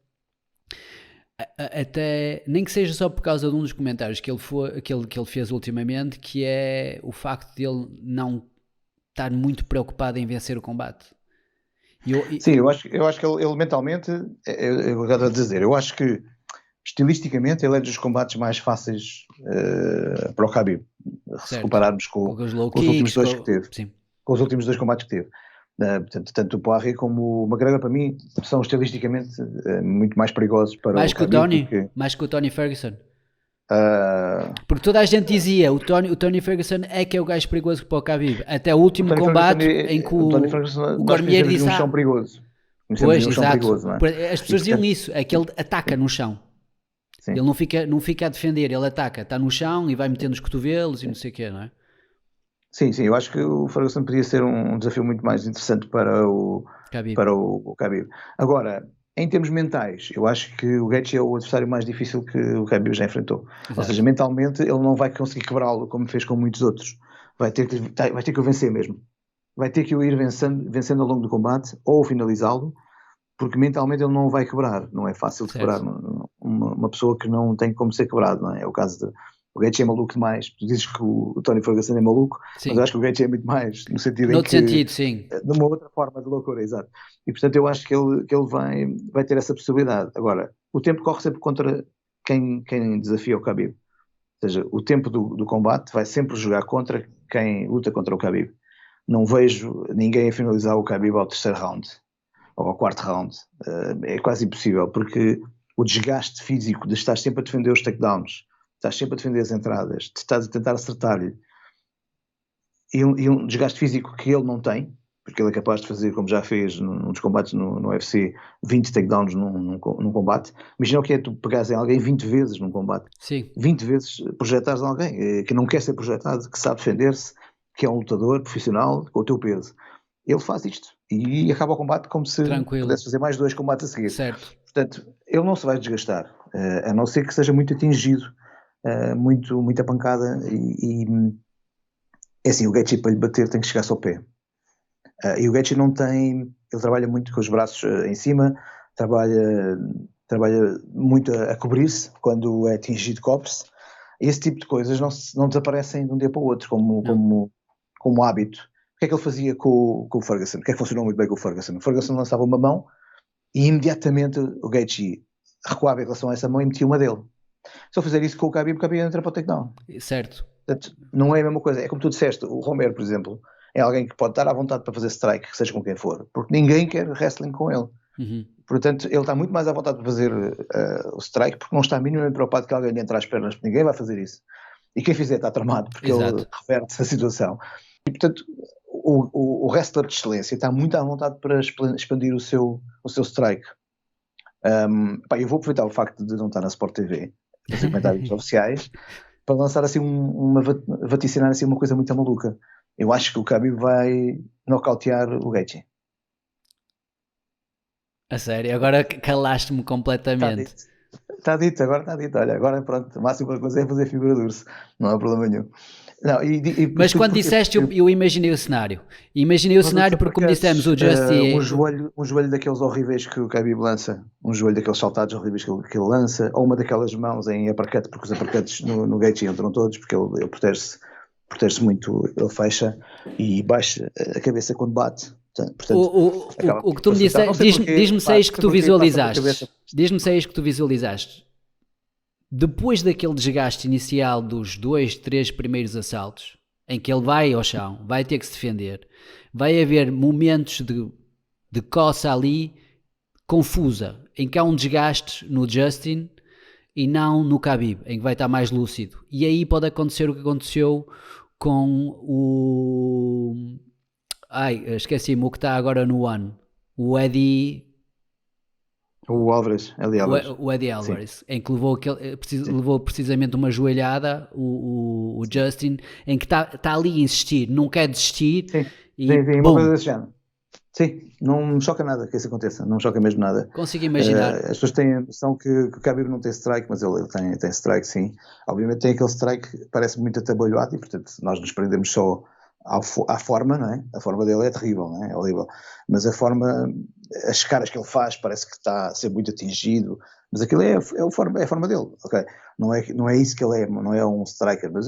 até nem que seja só por causa de um dos comentários que ele fez ultimamente, que é o facto de ele não estar muito preocupado em vencer o combate. Sim, eu acho que ele mentalmente, eu gosto de dizer, eu acho que estilisticamente ele é dos combates mais fáceis para o Khabib, se compararmos com os últimos dois que teve, sim. com os últimos dois combates que teve. Portanto, tanto o Poirier como o McGregor, para mim, são estilisticamente muito mais perigosos para mais o Khabib. Mais que o Tony Ferguson. Porque toda a gente dizia o Tony Ferguson é que é o gajo perigoso para o Khabib, até o último combate em que o Cormier disse um chão perigoso. Pois, exato. Perigoso, é? As pessoas diziam isso, é que ele ataca no chão. Sim. Ele não fica a defender, ele ataca, está no chão e vai metendo os cotovelos e não sei o quê, não é? Sim, eu acho que o Ferguson podia ser um desafio muito mais interessante para o Khabib. Agora, em termos mentais, eu acho que o Gaethje é o adversário mais difícil que o Khabib já enfrentou. Exato. Ou seja, mentalmente ele não vai conseguir quebrá-lo como fez com muitos outros. Vai ter que o vencer mesmo. Vai ter que o ir vencendo ao longo do combate ou finalizá-lo, porque mentalmente ele não vai quebrar. Não é fácil de quebrar uma pessoa que não tem como ser quebrado, não é? É o caso de... O Gaethje é maluco demais. Tu dizes que o Tony Ferguson é maluco, sim, mas eu acho que o Gaethje é muito mais, no sentido em que... sentido, sim. Numa outra forma de loucura, exato. E portanto eu acho que ele vai ter essa possibilidade. Agora, o tempo corre sempre contra quem desafia o Khabib. Ou seja, o tempo do combate vai sempre jogar contra quem luta contra o Khabib. Não vejo ninguém a finalizar o Khabib ao terceiro round, ou ao quarto round. É quase impossível, porque o desgaste físico de estar sempre a defender os takedowns, estás sempre a defender as entradas, de estás a tentar acertar-lhe, e um desgaste físico que ele não tem, porque ele é capaz de fazer, como já fez nos combates no UFC, 20 takedowns num combate. Imagina o que é tu pegares em alguém 20 vezes num combate. Sim. 20 vezes projetares alguém que não quer ser projetado, que sabe defender-se, que é um lutador profissional com o teu peso. Ele faz isto e acaba o combate como se pudesse fazer mais 2 combates a seguir. Certo. Portanto, ele não se vai desgastar, a não ser que seja muito atingido, muita pancada e é assim, o Gaethje para lhe bater tem que chegar-se ao pé. E o Gaethje não tem, ele trabalha muito com os braços em cima, trabalha muito a cobrir-se, quando é atingido cobre-se. Esse tipo de coisas não desaparecem de um dia para o outro como hábito. O que é que ele fazia com o Ferguson? O que é que funcionou muito bem com o Ferguson? O Ferguson lançava uma mão e imediatamente o Gaethje recuava em relação a essa mão e metia uma dele. Se eu fizer isso com o Khabib entra para o takedown. Certo. Portanto, não é a mesma coisa. É como tu disseste, o Romero, por exemplo, é alguém que pode estar à vontade para fazer strike, seja com quem for, porque ninguém quer wrestling com ele. Uhum. Portanto, ele está muito mais à vontade para fazer o strike, porque não está minimamente preocupado que alguém lhe entre às pernas, porque ninguém vai fazer isso. E quem fizer está tramado, porque ele reverte a situação. E, portanto, o wrestler de excelência está muito à vontade para expandir o seu strike. Eu vou aproveitar o facto de não estar na Sport TV, fazer comentários oficiais, para lançar assim vaticinar assim uma coisa muito maluca. Eu acho que o Khabib vai nocautear o Gaethje. A sério, agora calaste-me completamente. Está dito. Olha, agora pronto, a máxima coisa é fazer figura de urso, não há problema nenhum. Não, mas quando disseste, eu imaginei o cenário. Imaginei o cenário porque, como dissemos, o Justin... Um joelho daqueles horríveis que o Khabib lança, um joelho daqueles saltados horríveis que ele lança, ou uma daquelas mãos em uppercut, porque os uppercuts no Gaethje entram todos, porque ele protege-se muito, ele fecha e baixa a cabeça quando bate. Portanto, o que tu me disseste, diz-me se é isso que tu visualizaste. Diz-me se é isso que tu visualizaste. Depois daquele desgaste inicial dos 2, 3 primeiros assaltos, em que ele vai ao chão, vai ter que se defender, vai haver momentos de coça ali confusa, em que há um desgaste no Justin e não no Khabib, em que vai estar mais lúcido. E aí pode acontecer o que aconteceu com o... esqueci-me o que está agora no One. O Eddie... O Álvares, Ali Álvares. O Eddie Sim, Alvarez, em que levou, sim, levou precisamente uma joelhada, o Justin, em que está ali a insistir, não quer desistir sim, e sim, sim, uma coisa BUM! desse género. Sim, não me choca nada que isso aconteça, não me choca mesmo nada. Consigo imaginar. As pessoas têm a noção que o Khabib não tem strike, mas ele tem strike, sim. Obviamente tem aquele strike que parece muito atabalhoado e, portanto, nós nos prendemos só à forma, não é? A forma dele é terrível, não é? É horrível. Mas a forma, as caras que ele faz parece que está a ser muito atingido, mas aquilo é a forma dele, ok? Não é isso que ele é, não é um striker, mas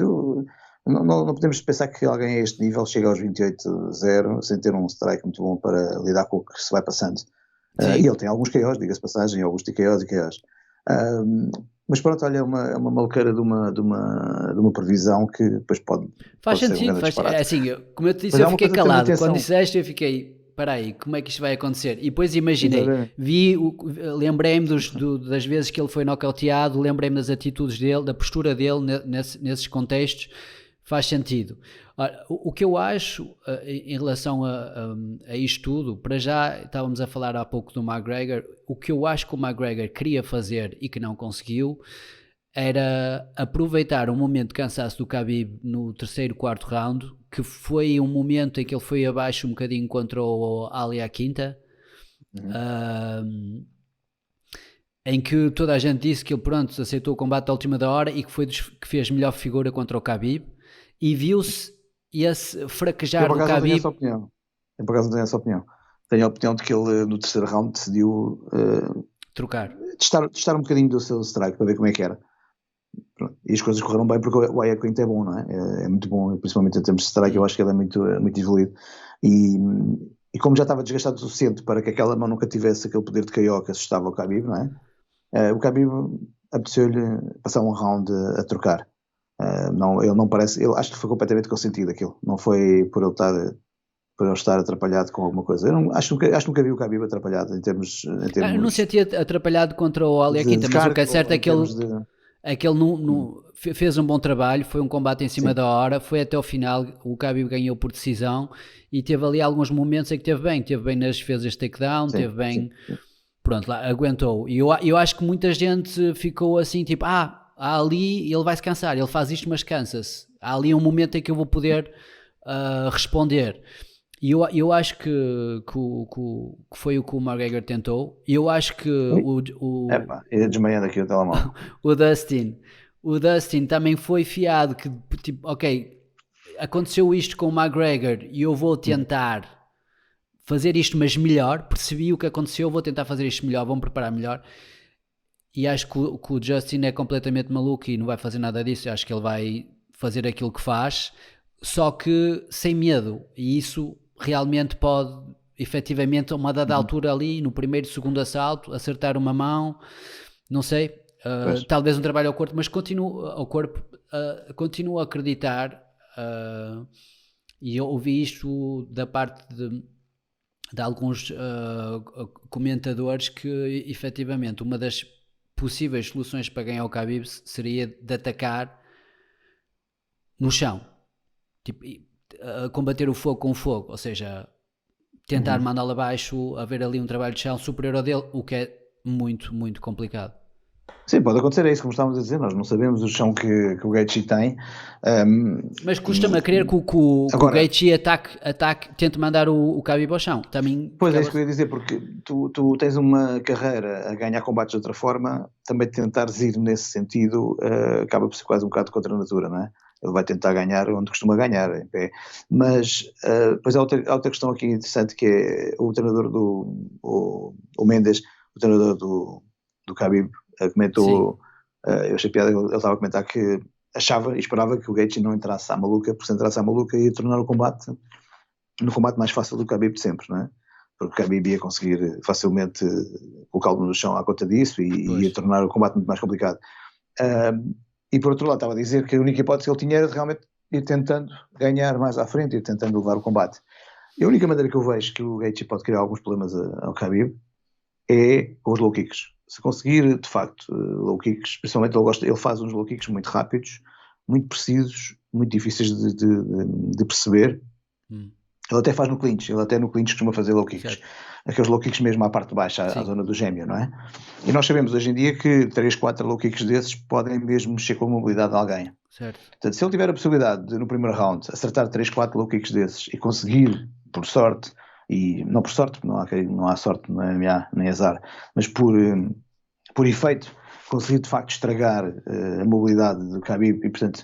não podemos pensar que alguém a este nível chega aos 28-0 sem ter um strike muito bom para lidar com o que se vai passando. E Sim, ele tem alguns KOs, diga-se passagem, alguns TKOs e KOs. Mas pronto, olha, é uma maluqueira de uma previsão que depois faz pode ser um sentido. grande É disparate. assim, como eu te disse, Mas eu há uma fiquei coisa a ter calado. Quando atenção. disseste, eu fiquei, espera aí, como é que isto vai acontecer? E depois imaginei, Exatamente. lembrei-me das vezes que ele foi nocauteado, lembrei-me das atitudes dele, da postura dele nesses contextos. Faz sentido. Ora, o que eu acho em relação a isto tudo, para já estávamos a falar há pouco do McGregor, o que eu acho que o McGregor queria fazer e que não conseguiu era aproveitar um momento de cansaço do Khabib no terceiro, quarto round, que foi um momento em que ele foi abaixo um bocadinho contra o Ali à quinta, Uhum. um, em que toda a gente disse que ele pronto, aceitou o combate à última da hora e que foi que fez melhor figura contra o Khabib, e viu-se esse Eu fraquejar por do acaso não tenho essa Khabib opinião. Eu por acaso não tenho essa opinião. Tenho a opinião de que ele no terceiro round decidiu trocar. testar um bocadinho do seu strike para ver como é que era. Pronto. E as coisas correram bem porque o Iaquinta é bom, não é? É muito bom, principalmente em termos de strike, eu acho que ele é muito evoluído. E, e como já estava desgastado o suficiente para que aquela mão nunca tivesse aquele poder de KO que assustava o Khabib, não é? O Khabib apeteceu-lhe passar um round a trocar. Não, ele não parece, eu acho que foi completamente consentido aquilo, não foi por ele estar atrapalhado com alguma coisa. Eu não, acho que nunca vi o Khabib atrapalhado em Eu não termos sentia atrapalhado contra o Ali à de quinta, mas o que é cardio certo ou é em que ele termos de. fez um bom trabalho, foi um combate em cima Sim, da hora, foi até o final, o Khabib ganhou por decisão e teve ali alguns momentos em que teve bem nas defesas de takedown, sim, teve bem, sim, sim. pronto, lá, aguentou. E eu acho que muita gente ficou assim, tipo, há ali, ele vai se cansar, ele faz isto mas cansa-se. Há ali um momento em que eu vou poder responder. E eu acho que foi o que o McGregor tentou. E eu acho que Ui, epá, ia desmaiando aqui o telemóvel. o Dustin, o Dustin também foi fiado que, tipo, ok, aconteceu isto com o McGregor e eu vou tentar fazer isto, mas melhor. Percebi o que aconteceu, vou tentar fazer isto melhor, vou-me preparar melhor. E acho que o Justin é completamente maluco e não vai fazer nada disso. Eu acho que ele vai fazer aquilo que faz, só que sem medo. E isso realmente pode, efetivamente, a uma dada Uhum. altura ali, no primeiro, segundo assalto, acertar uma mão, não sei, Pois. talvez um trabalho ao corpo, mas continuo a acreditar, e eu ouvi isto da parte de alguns comentadores que efetivamente uma das possíveis soluções para ganhar o Khabib seria de atacar no chão, tipo, combater o fogo com o fogo, ou seja, tentar Uhum. mandá-lo abaixo, haver ali um trabalho de chão superior ao dele, o que é muito, muito complicado. Sim, pode acontecer, é isso, como estávamos a dizer, nós não sabemos o chão que o Gaethje tem. Mas E custa-me a crer que o agora, Gaethje tente mandar o Khabib ao chão. Também pois é ficava... isso que eu ia dizer, porque tu tens uma carreira a ganhar combates de outra forma, também tentares ir nesse sentido acaba por ser quase um bocado contra a natura, não é? Ele vai tentar ganhar onde costuma ganhar, em pé. Mas depois há outra questão aqui interessante que é o treinador o Mendes, o treinador do Khabib, Sim, comentou, eu achei piada, ele estava a comentar que achava e esperava que o Gaethje não entrasse à maluca, porque se entrasse à maluca ia tornar o combate no combate mais fácil do Khabib de sempre, não é? Porque o Khabib ia conseguir facilmente colocá-lo no chão à conta disso e ia pois. tornar o combate muito mais complicado. E por outro lado estava a dizer que a única hipótese que ele tinha era de realmente ir tentando ganhar mais à frente, ir tentando levar o combate. E a única maneira que eu vejo que o Gaethje pode criar alguns problemas ao Khabib é com os low kicks. Se conseguir, de facto, low kicks, principalmente ele faz uns low kicks muito rápidos, muito precisos, muito difíceis de perceber, Hum. Ele até faz no clinch, ele até no clinch costuma fazer low kicks. Certo. Aqueles low kicks mesmo à parte de baixo, à Sim, zona do gêmeo, não é? E nós sabemos hoje em dia que 3, 4 low kicks desses podem mesmo mexer com a mobilidade de alguém. certo. Portanto, se ele tiver a possibilidade de, no primeiro round, acertar 3, 4 low kicks desses e conseguir, por sorte, e não por sorte, não há sorte no MMA nem azar, mas por efeito, conseguir de facto estragar a mobilidade do Khabib e, portanto,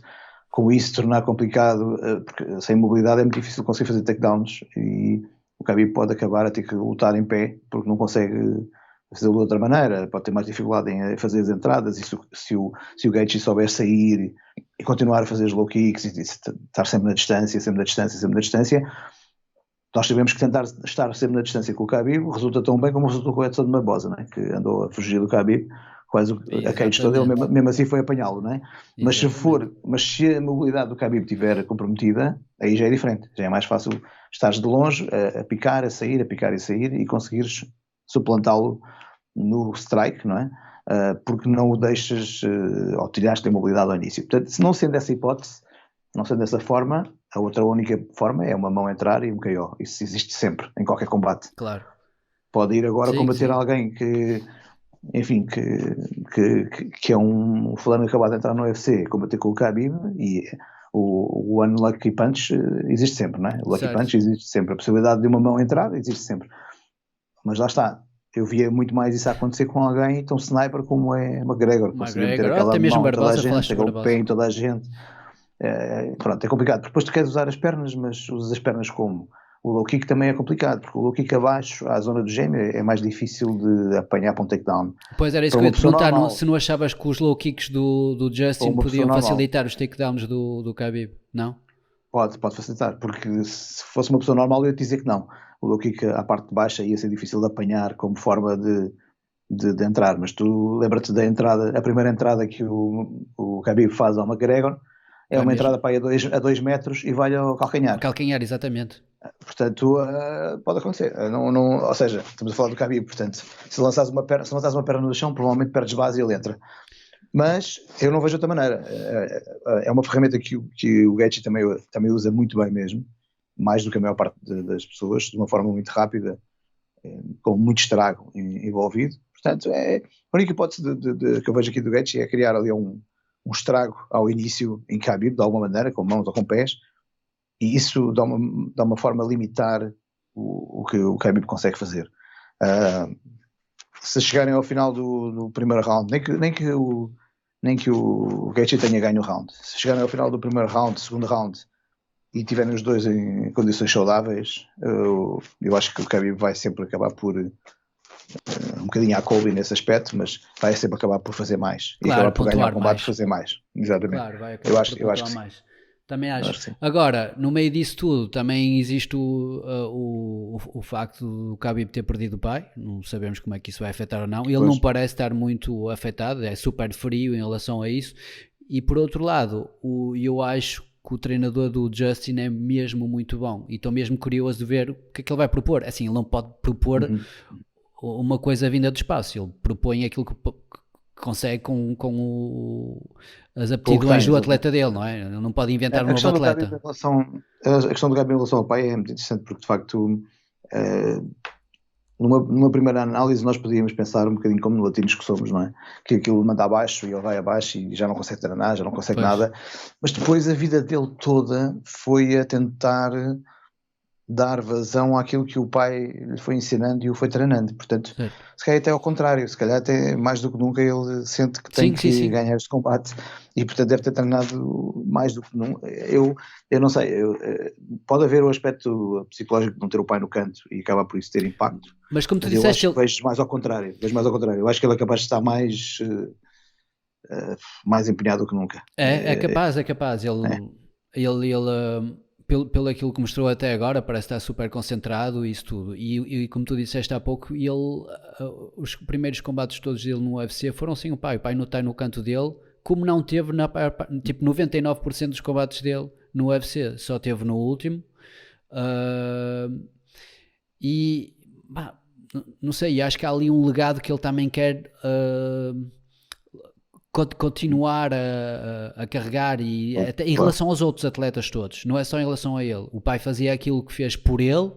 com isso tornar complicado, porque sem mobilidade é muito difícil conseguir fazer takedowns e o Khabib pode acabar a ter que lutar em pé porque não consegue fazê-lo de outra maneira, pode ter mais dificuldade em fazer as entradas e se o Gaethje souber sair e continuar a fazer os low kicks e estar sempre na distância, sempre na distância, sempre na distância, nós sabemos que tentar estar sempre na distância com o Khabib resulta tão bem como resultou com o Edson de Barbosa, né? Que andou a fugir do Khabib, quase a cage toda, ele mesmo assim foi apanhá-lo, não é? Mas se a mobilidade do Khabib estiver comprometida, aí já é diferente, já é mais fácil estares de longe a picar, a sair, a picar e sair e conseguires suplantá-lo no strike, não é? Porque não o deixas, ou tiraste a mobilidade ao início. Portanto, se não sendo essa hipótese, não sendo dessa forma, a outra única forma é uma mão entrar e um KO. Isso existe sempre, em qualquer combate. Claro. Pode ir agora Sim, combater sim. alguém que, enfim, que é um fulano acabado de entrar no UFC, combater com o Khabib e o unlucky punch existe sempre, não é? O lucky Certo. punch existe sempre. A possibilidade de uma mão entrar existe sempre. Mas lá está. Eu via muito mais isso a acontecer com alguém tão sniper como é McGregor. Conseguia meter McGregor, aquela até mesmo mão em toda a Barbosa, gente, falaste de aquele pé Barbosa. em toda a gente. Pronto, é complicado. Porque depois tu queres usar as pernas, mas usas as pernas como? O low kick também é complicado, porque o low kick abaixo, à zona do gêmeo, é mais difícil de apanhar para um takedown. Pois era isso Para que eu uma ia te pessoa perguntar, normal, se não achavas que os low kicks do para Justin uma pessoa podiam normal, facilitar os takedowns do Khabib, não? pode facilitar, porque se fosse uma pessoa normal eu ia te dizer que não. O low kick à parte de baixo ia ser difícil de apanhar como forma de entrar, mas tu lembra-te da entrada, a primeira entrada que o Khabib faz ao McGregor, é Vai uma mesmo. entrada para aí a 2 metros e vai ao Ao calcanhar. calcanhar, exatamente. Portanto, pode acontecer. Ou seja, estamos a falar do Khabib, portanto, se lançares uma perna no chão, provavelmente perdes base e ele entra. Mas eu não vejo outra maneira. É uma ferramenta que o Gaethje também usa muito bem mesmo, mais do que a maior parte das pessoas, de uma forma muito rápida, com muito estrago envolvido. Portanto, a única hipótese que eu vejo aqui do Gaethje é criar ali um estrago ao início em Khabib, de alguma maneira, com mãos ou com pés, e isso dá uma forma a limitar o que o Khabib consegue fazer. Se chegarem ao final do primeiro round, nem que o Gaethje tenha ganho o round, se chegarem ao final do primeiro round, segundo round, e tiverem os dois em condições saudáveis, eu acho que o Khabib vai sempre acabar por um bocadinho à Colby nesse aspecto, mas vai sempre acabar por fazer mais e Claro, acabar por ganhar o pontuar combate e mais. fazer mais. Exatamente. Claro, vai Eu acabar por acho, eu acho pontuar que sim. mais. Também Eu acho. acho que sim. Agora, no meio disso tudo, também existe o facto do Khabib ter perdido o pai. Não sabemos como é que isso vai afetar ou não. Ele Pois. não parece estar muito afetado, é super frio em relação a isso. E por outro lado, eu acho que o treinador do Justin é mesmo muito bom. E estou mesmo curioso de ver o que é que ele vai propor. Assim, ele não pode propor uma coisa vinda do espaço. Ele propõe aquilo que consegue as aptidões do atleta dele, não é? Ele não pode inventar um A novo questão do Gabi em atleta. relação, a questão do Gabi em relação ao pai é muito interessante porque de facto numa primeira análise nós podíamos pensar um bocadinho como latinos que somos, não é? Que aquilo manda abaixo e ele vai abaixo e já não consegue treinar, já não consegue Pois. nada, mas depois a vida dele toda foi a tentar dar vazão àquilo que o pai lhe foi ensinando e o foi treinando, portanto Certo. se calhar até ao contrário, se calhar até mais do que nunca ele sente que tem Sim, que sim. ganhar este combate e portanto deve ter treinado mais do que nunca. Eu não sei, pode haver o aspecto psicológico de não ter o pai no canto e acaba por isso ter impacto, Mas como tu mas eu disseste, acho que vejo mais ao contrário, eu acho que ele é capaz de estar mais empenhado do que nunca. é capaz. É. Ele pelo aquilo que mostrou até agora, parece estar super concentrado e isso tudo. E como tu disseste há pouco, os primeiros combates todos dele no UFC foram sem o pai. O pai não está no canto dele, como não teve tipo 99% dos combates dele no UFC, só teve no último. E não sei, acho que há ali um legado que ele também quer continuar a carregar e até em relação aos outros atletas todos, não é só em relação a ele. O pai fazia aquilo que fez por ele,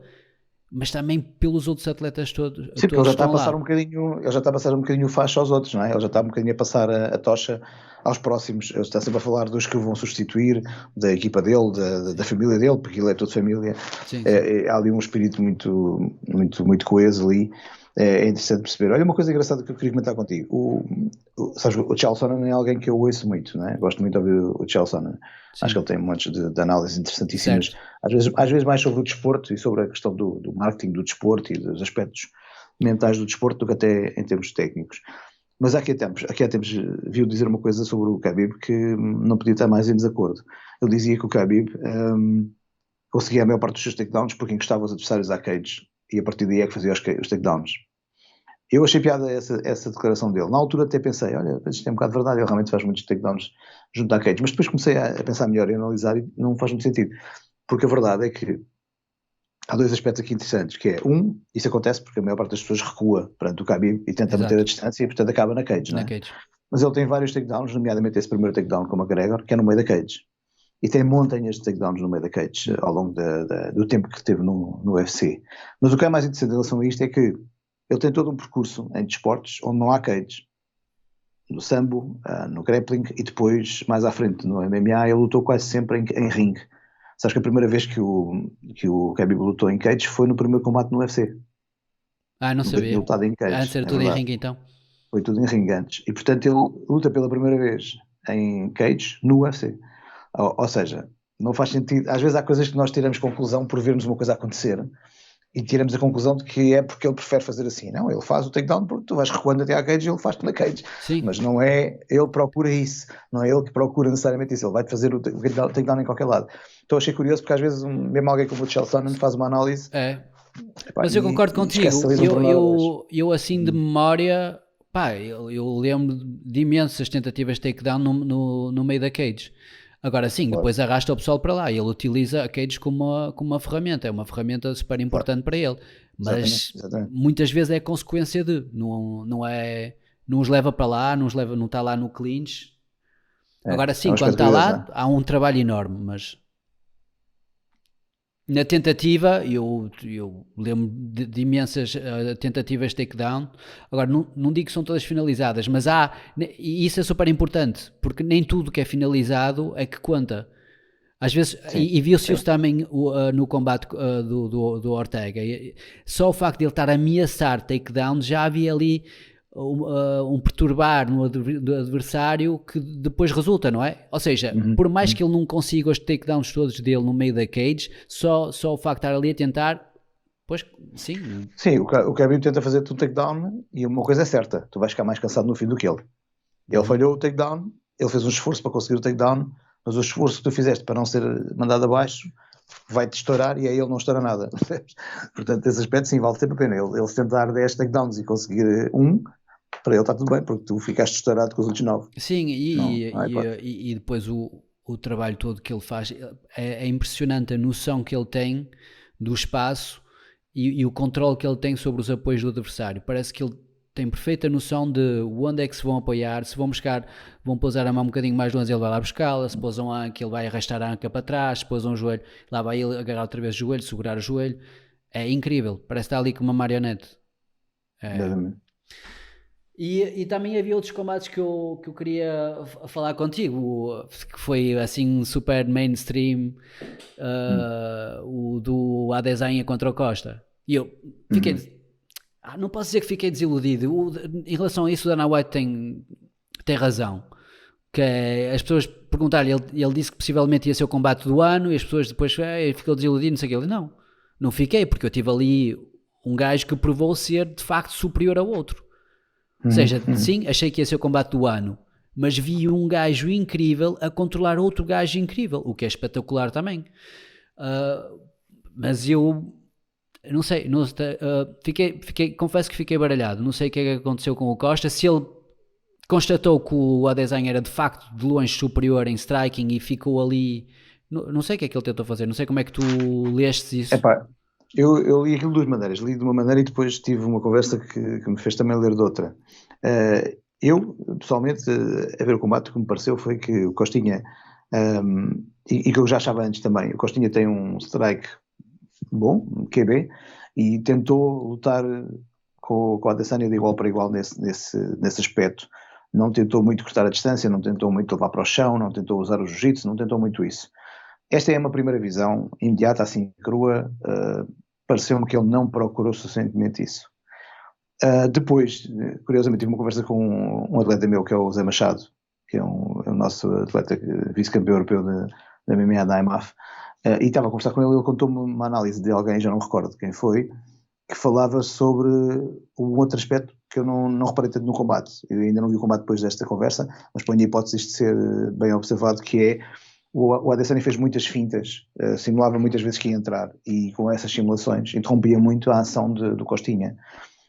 mas também pelos outros atletas todos. Sim, porque ele já está a passar lá. um bocadinho, ele já está a passar um bocadinho o facho aos outros, não é? Ele já está um bocadinho a passar a tocha aos próximos. Ele está sempre a falar dos que o vão substituir, da equipa dele, da família dele, porque ele é todo família. Sim, há ali um espírito muito coeso ali. É interessante perceber. Olha, uma coisa engraçada que eu queria comentar contigo. Sabes, o Charles Sonnen é alguém que eu ouço muito, não é? Gosto muito de ouvir o Charles Sonnen. Acho que ele tem um monte de análises interessantíssimas, às vezes mais sobre o desporto e sobre a questão do marketing do desporto e dos aspectos mentais do desporto do que até em termos técnicos. Mas aqui há tempos viu dizer uma coisa sobre o Khabib que não podia estar mais em desacordo. Ele dizia que o Khabib conseguia a maior parte dos seus takedowns porque encostava os adversários à cage e a partir daí é que fazia os takedowns. Eu achei piada essa declaração dele. Na altura até pensei, olha, isto é um bocado verdade, ele realmente faz muitos takedowns junto à cage, mas depois comecei a pensar melhor e a analisar e não faz muito sentido. Porque a verdade é que há dois aspectos aqui interessantes, que é, isso acontece porque a maior parte das pessoas recua perante o Khabib e tenta manter a distância e portanto acaba na cage, não é? Cage. Mas ele tem vários takedowns, nomeadamente esse primeiro takedown com o McGregor, que é no meio da cage. E tem montanhas de takedowns no meio da cage ao longo do tempo que teve no UFC. Mas o que é mais interessante em relação a isto é que ele tem todo um percurso em desportos onde não há cage. No sambo, no grappling e depois, mais à frente, no MMA, ele lutou quase sempre em ringue. Sabes que a primeira vez que o Khabib lutou em cage foi no primeiro combate no UFC. Não sabia. Lutado em cage, antes era tudo em ringue então. Foi tudo em ringue antes. E portanto ele luta pela primeira vez em cage no UFC. Ou seja, não faz sentido. Às vezes há coisas que nós tiramos conclusão por vermos uma coisa acontecer e tiramos a conclusão de que é porque ele prefere fazer assim. Não, ele faz o takedown porque tu vais recuando até à cage e ele faz-te na cage. Sim. Mas não é, ele procura isso. Não é ele que procura necessariamente isso. Ele vai-te fazer o takedown em qualquer lado. Então achei curioso porque às vezes mesmo alguém como o Chael Sonnen faz uma análise. Epá, mas eu concordo contigo. Eu assim de memória, eu lembro de imensas tentativas de takedown no meio da cage. Agora sim, depois arrasta o pessoal para lá e ele utiliza a cage como uma ferramenta, é uma ferramenta super importante para ele, mas exatamente. Muitas vezes é consequência não os leva para lá, não está lá no clinch. Agora sim, quando está lá há um trabalho enorme, mas na tentativa, eu lembro de imensas tentativas de takedown. Agora, não digo que são todas finalizadas, mas e isso é super importante, porque nem tudo que é finalizado é que conta. Às vezes, e viu-se isso também no combate do Ortega. Só o facto de ele estar a ameaçar takedown, já havia ali um perturbar do adversário que depois resulta, não é? Ou seja, por mais que ele não consiga os takedowns todos dele no meio da cage, só o facto de estar ali a tentar, pois sim. Sim, o Khabib tenta fazer o takedown e uma coisa é certa, tu vais ficar mais cansado no fim do que ele. Ele falhou o takedown, ele fez um esforço para conseguir o takedown, mas o esforço que tu fizeste para não ser mandado abaixo vai-te estourar e aí ele não estoura nada. Portanto, esse aspecto sim, vale sempre a pena. Ele se tentar 10 takedowns e conseguir para ele está tudo bem, porque tu ficaste estourado com os outros 9. Sim, e depois o trabalho todo que ele faz, é impressionante a noção que ele tem do espaço e o controle que ele tem sobre os apoios do adversário. Parece que ele tem perfeita noção de onde é que se vão apoiar, se vão buscar, vão pousar a mão um bocadinho mais longe, ele vai lá buscá-la, se pousam a anca, ele vai arrastar a anca para trás, se pousam o joelho, lá vai ele agarrar outra vez o joelho, segurar o joelho. É incrível, parece estar ali com uma marionete. E também havia outros combates que eu queria falar contigo, que foi assim super mainstream, o do Adesanya contra o Costa. E eu fiquei... não posso dizer que fiquei desiludido. Em relação a isso, o Dana White tem razão. Que as pessoas perguntaram-lhe, ele disse que possivelmente ia ser o combate do ano, e as pessoas depois ficou desiludido, não sei o que. Ele não fiquei, porque eu tive ali um gajo que provou ser de facto superior ao outro. Ou seja, sim, achei que ia ser o combate do ano, mas vi um gajo incrível a controlar outro gajo incrível, o que é espetacular também. Mas eu não sei, confesso que fiquei baralhado. Não sei o que é que aconteceu com o Costa, se ele constatou que o Adesanya era de facto de longe superior em striking e ficou ali, não sei o que é que ele tentou fazer, não sei como é que tu leste isso. Eu li aquilo de duas maneiras, li de uma maneira e depois tive uma conversa que me fez também ler de outra. Eu, pessoalmente, a ver o combate, o que me pareceu foi que o Costinha, e que eu já achava antes também, o Costinha tem um strike bom, um QB, e tentou lutar com a Adesanya de igual para igual nesse aspecto. Não tentou muito cortar a distância, não tentou muito levar para o chão, não tentou usar o jiu-jitsu, não tentou muito isso. Esta é uma primeira visão imediata, assim, crua. Pareceu-me que ele não procurou suficientemente isso. Depois, curiosamente, tive uma conversa com um atleta meu, que é o Zé Machado, que é o nosso atleta vice-campeão europeu da MMA da IMAF, e estava a conversar com ele, ele contou-me uma análise de alguém, já não me recordo quem foi, que falava sobre um outro aspecto que eu não reparei tanto no combate. Eu ainda não vi o combate depois desta conversa, mas ponho a hipótese de ser bem observado, que é o Adesanya fez muitas fintas, simulava muitas vezes que ia entrar, e com essas simulações interrompia muito a ação do Costinha.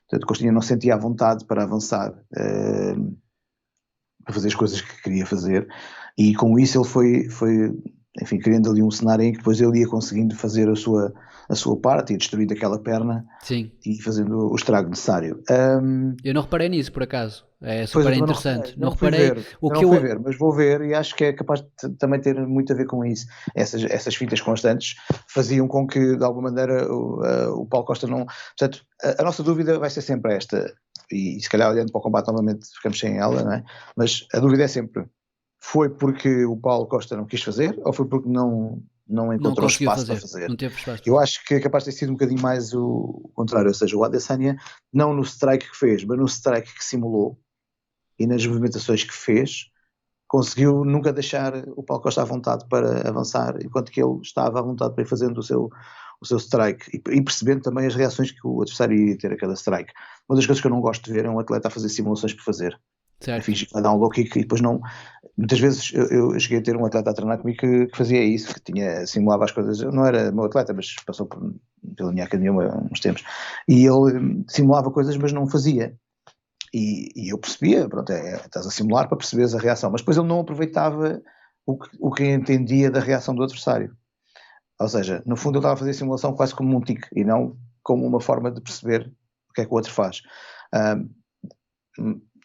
Portanto, o Costinha não sentia a vontade para avançar, para fazer as coisas que queria fazer, e com isso ele foi enfim, criando ali um cenário em que depois ele ia conseguindo fazer a sua parte e destruindo aquela perna. Sim. E fazendo o estrago necessário. Eu não reparei nisso, por acaso. É Pois super eu interessante. não fui ver, O que não eu... fui ver, mas vou ver e acho que é capaz de também ter muito a ver com isso. Essas fintas constantes faziam com que, de alguma maneira, o Paulo Costa não... Portanto, a nossa dúvida vai ser sempre esta, e se calhar olhando para o combate novamente ficamos sem ela, não é? Mas a dúvida é sempre, foi porque o Paulo Costa não quis fazer ou foi porque não encontrou espaço para fazer? Não teve espaço. Eu acho que é capaz de ter sido um bocadinho mais o contrário, ou seja, o Adesanya não no strike que fez, mas no strike que simulou e nas movimentações que fez, conseguiu nunca deixar o Paulo Costa à vontade para avançar, enquanto que ele estava à vontade para ir fazendo o seu strike e percebendo também as reações que o adversário iria ter a cada strike. Uma das coisas que eu não gosto de ver é um atleta a fazer simulações por fazer. A fingir que vai dar um low kick e depois não. Muitas vezes eu cheguei a ter um atleta a treinar comigo que fazia isso, que simulava as coisas. Não era meu atleta, mas passou pela minha academia uns tempos. E ele simulava coisas, mas não fazia. E eu percebia, pronto, estás a simular para perceberes a reação, mas depois ele não aproveitava o que entendia da reação do adversário. Ou seja, no fundo ele estava a fazer a simulação quase como um tique e não como uma forma de perceber o que é que o outro faz.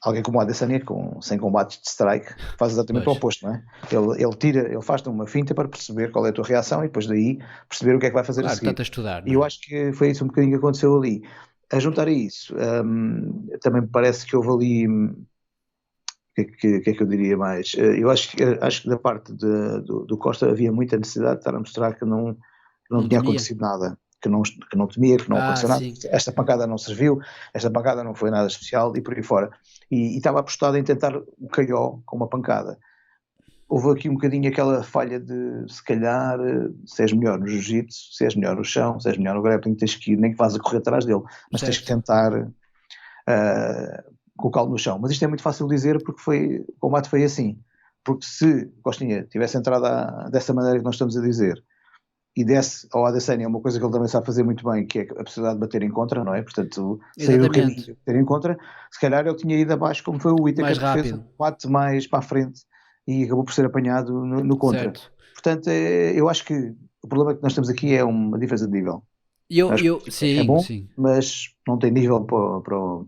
Alguém como o Adesanya, sem combates de strike, faz exatamente o oposto, não é? Ele faz-te uma finta para perceber qual é a tua reação e depois daí perceber o que é que vai fazer a seguir. Está a estudar, e eu acho que foi isso um bocadinho que aconteceu ali. A juntar a isso, também me parece que houve ali, o que é que eu diria mais? Eu acho que da parte do Costa havia muita necessidade de estar a mostrar que não tinha acontecido nada, que não temia, que não aconteceu nada. Esta pancada não serviu, esta pancada não foi nada especial e por aí fora. E estava apostado em tentar o KO com uma pancada. Houve aqui um bocadinho aquela falha de, se calhar, se és melhor no jiu-jitsu, se és melhor no chão, se és melhor no grappling, tens que ir, nem que vás a correr atrás dele, mas tens que tentar colocá-lo no chão. Mas isto é muito fácil de dizer porque o combate foi assim. Porque se Costinha tivesse entrado dessa maneira que nós estamos a dizer e desse ao Adesanya uma coisa que ele também sabe fazer muito bem, que é a possibilidade de bater em contra, não é? Portanto, sair do caminho de bater em contra, se calhar ele tinha ido abaixo como foi o Whittaker, que fez um combate mais para a frente e acabou por ser apanhado no contra. Certo. Portanto, eu acho que o problema que nós temos aqui é uma diferença de nível. Sim, é bom, sim. mas não tem nível para o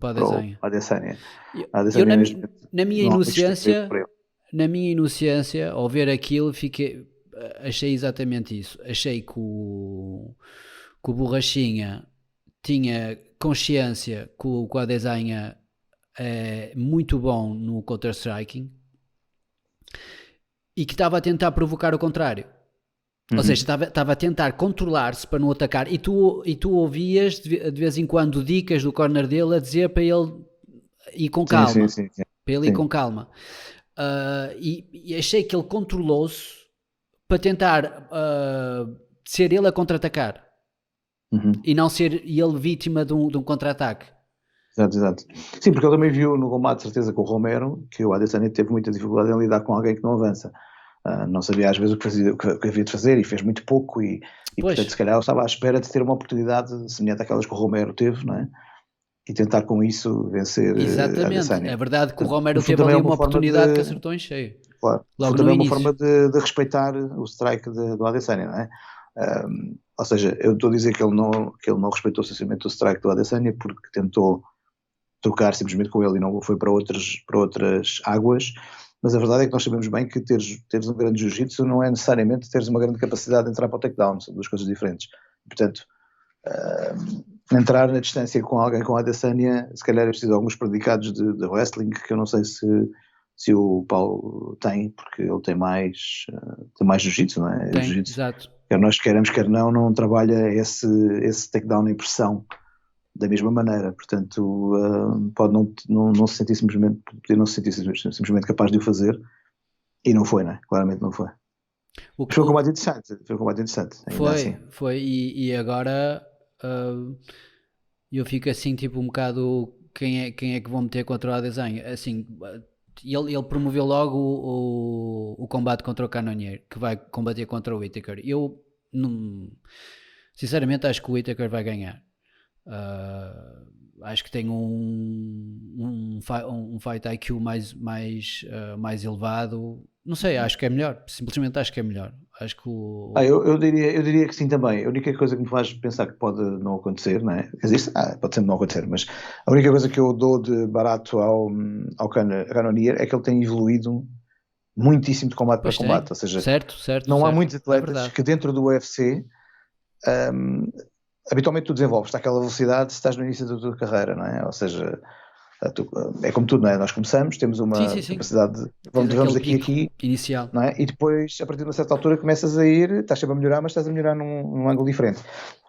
Adesanya. Na minha inocência, ao ver aquilo, achei exatamente isso. Achei que o Borrachinha tinha consciência que o Adesanya é muito bom no counter-striking e que estava a tentar provocar o contrário. Ou seja, estava a tentar controlar-se para não atacar e tu ouvias de vez em quando dicas do corner dele a dizer para ele ir com calma. Sim. Para ele ir com calma. E achei que ele controlou-se para tentar ser ele a contra-atacar e não ser ele vítima de um contra-ataque. Exato. Sim, porque ele também viu no combate, de certeza, com o Romero, que o Adesanya teve muita dificuldade em lidar com alguém que não avança. Não sabia às vezes o que havia de fazer e fez muito pouco e portanto, se calhar eu estava à espera de ter uma oportunidade semelhante àquelas que o Romero teve, não é? E tentar com isso vencer. Exatamente, é verdade que o Romero teve ali uma oportunidade que acertou em cheio. Claro, logo também é uma forma de respeitar o strike do Adesanya, não é? Ou seja, eu estou a dizer que ele não respeitou suficientemente o strike do Adesanya porque tentou trocar simplesmente com ele e não foi para outras águas. Mas a verdade é que nós sabemos bem que teres um grande jiu-jitsu não é necessariamente teres uma grande capacidade de entrar para o takedown, são duas coisas diferentes. Portanto, entrar na distância com alguém com a Adesanya, se calhar é preciso alguns predicados de wrestling que eu não sei se o Paulo tem, porque ele tem mais jiu-jitsu, não é? Tem, Jiu-jitsu, exato. quer nós queremos, quer não trabalha esse takedown em pressão da mesma maneira, portanto pode não se sentir simplesmente, poder não se sentir simplesmente capaz de o fazer, e não foi, né? Claramente não foi. Mas foi um combate interessante, ainda assim. Foi, e agora eu fico assim, tipo, um bocado, quem é que vão meter contra o Adesanya? Assim, ele promoveu logo o combate contra o Cannonier, que vai combater contra o Whittaker. Eu, sinceramente, acho que o Whittaker vai ganhar. Acho que tem um fight IQ mais elevado. Não sei, acho que é melhor. Simplesmente acho que é melhor. Acho que eu diria que sim também. A única coisa que me faz pensar que pode não acontecer, não é? Existe, pode sempre não acontecer, mas a única coisa que eu dou de barato ao Cannonier é que ele tem evoluído muitíssimo de combate para combate. Ou seja, certo, não há certo, muitos atletas que dentro do UFC habitualmente tu desenvolves aquela velocidade se estás no início da tua carreira, não é? Ou seja, é como tudo, não é? Nós começamos, temos uma capacidade de vamos aqui inicial, não é? E depois, a partir de uma certa altura, começas a ir, estás sempre a melhorar, mas estás a melhorar num ângulo diferente.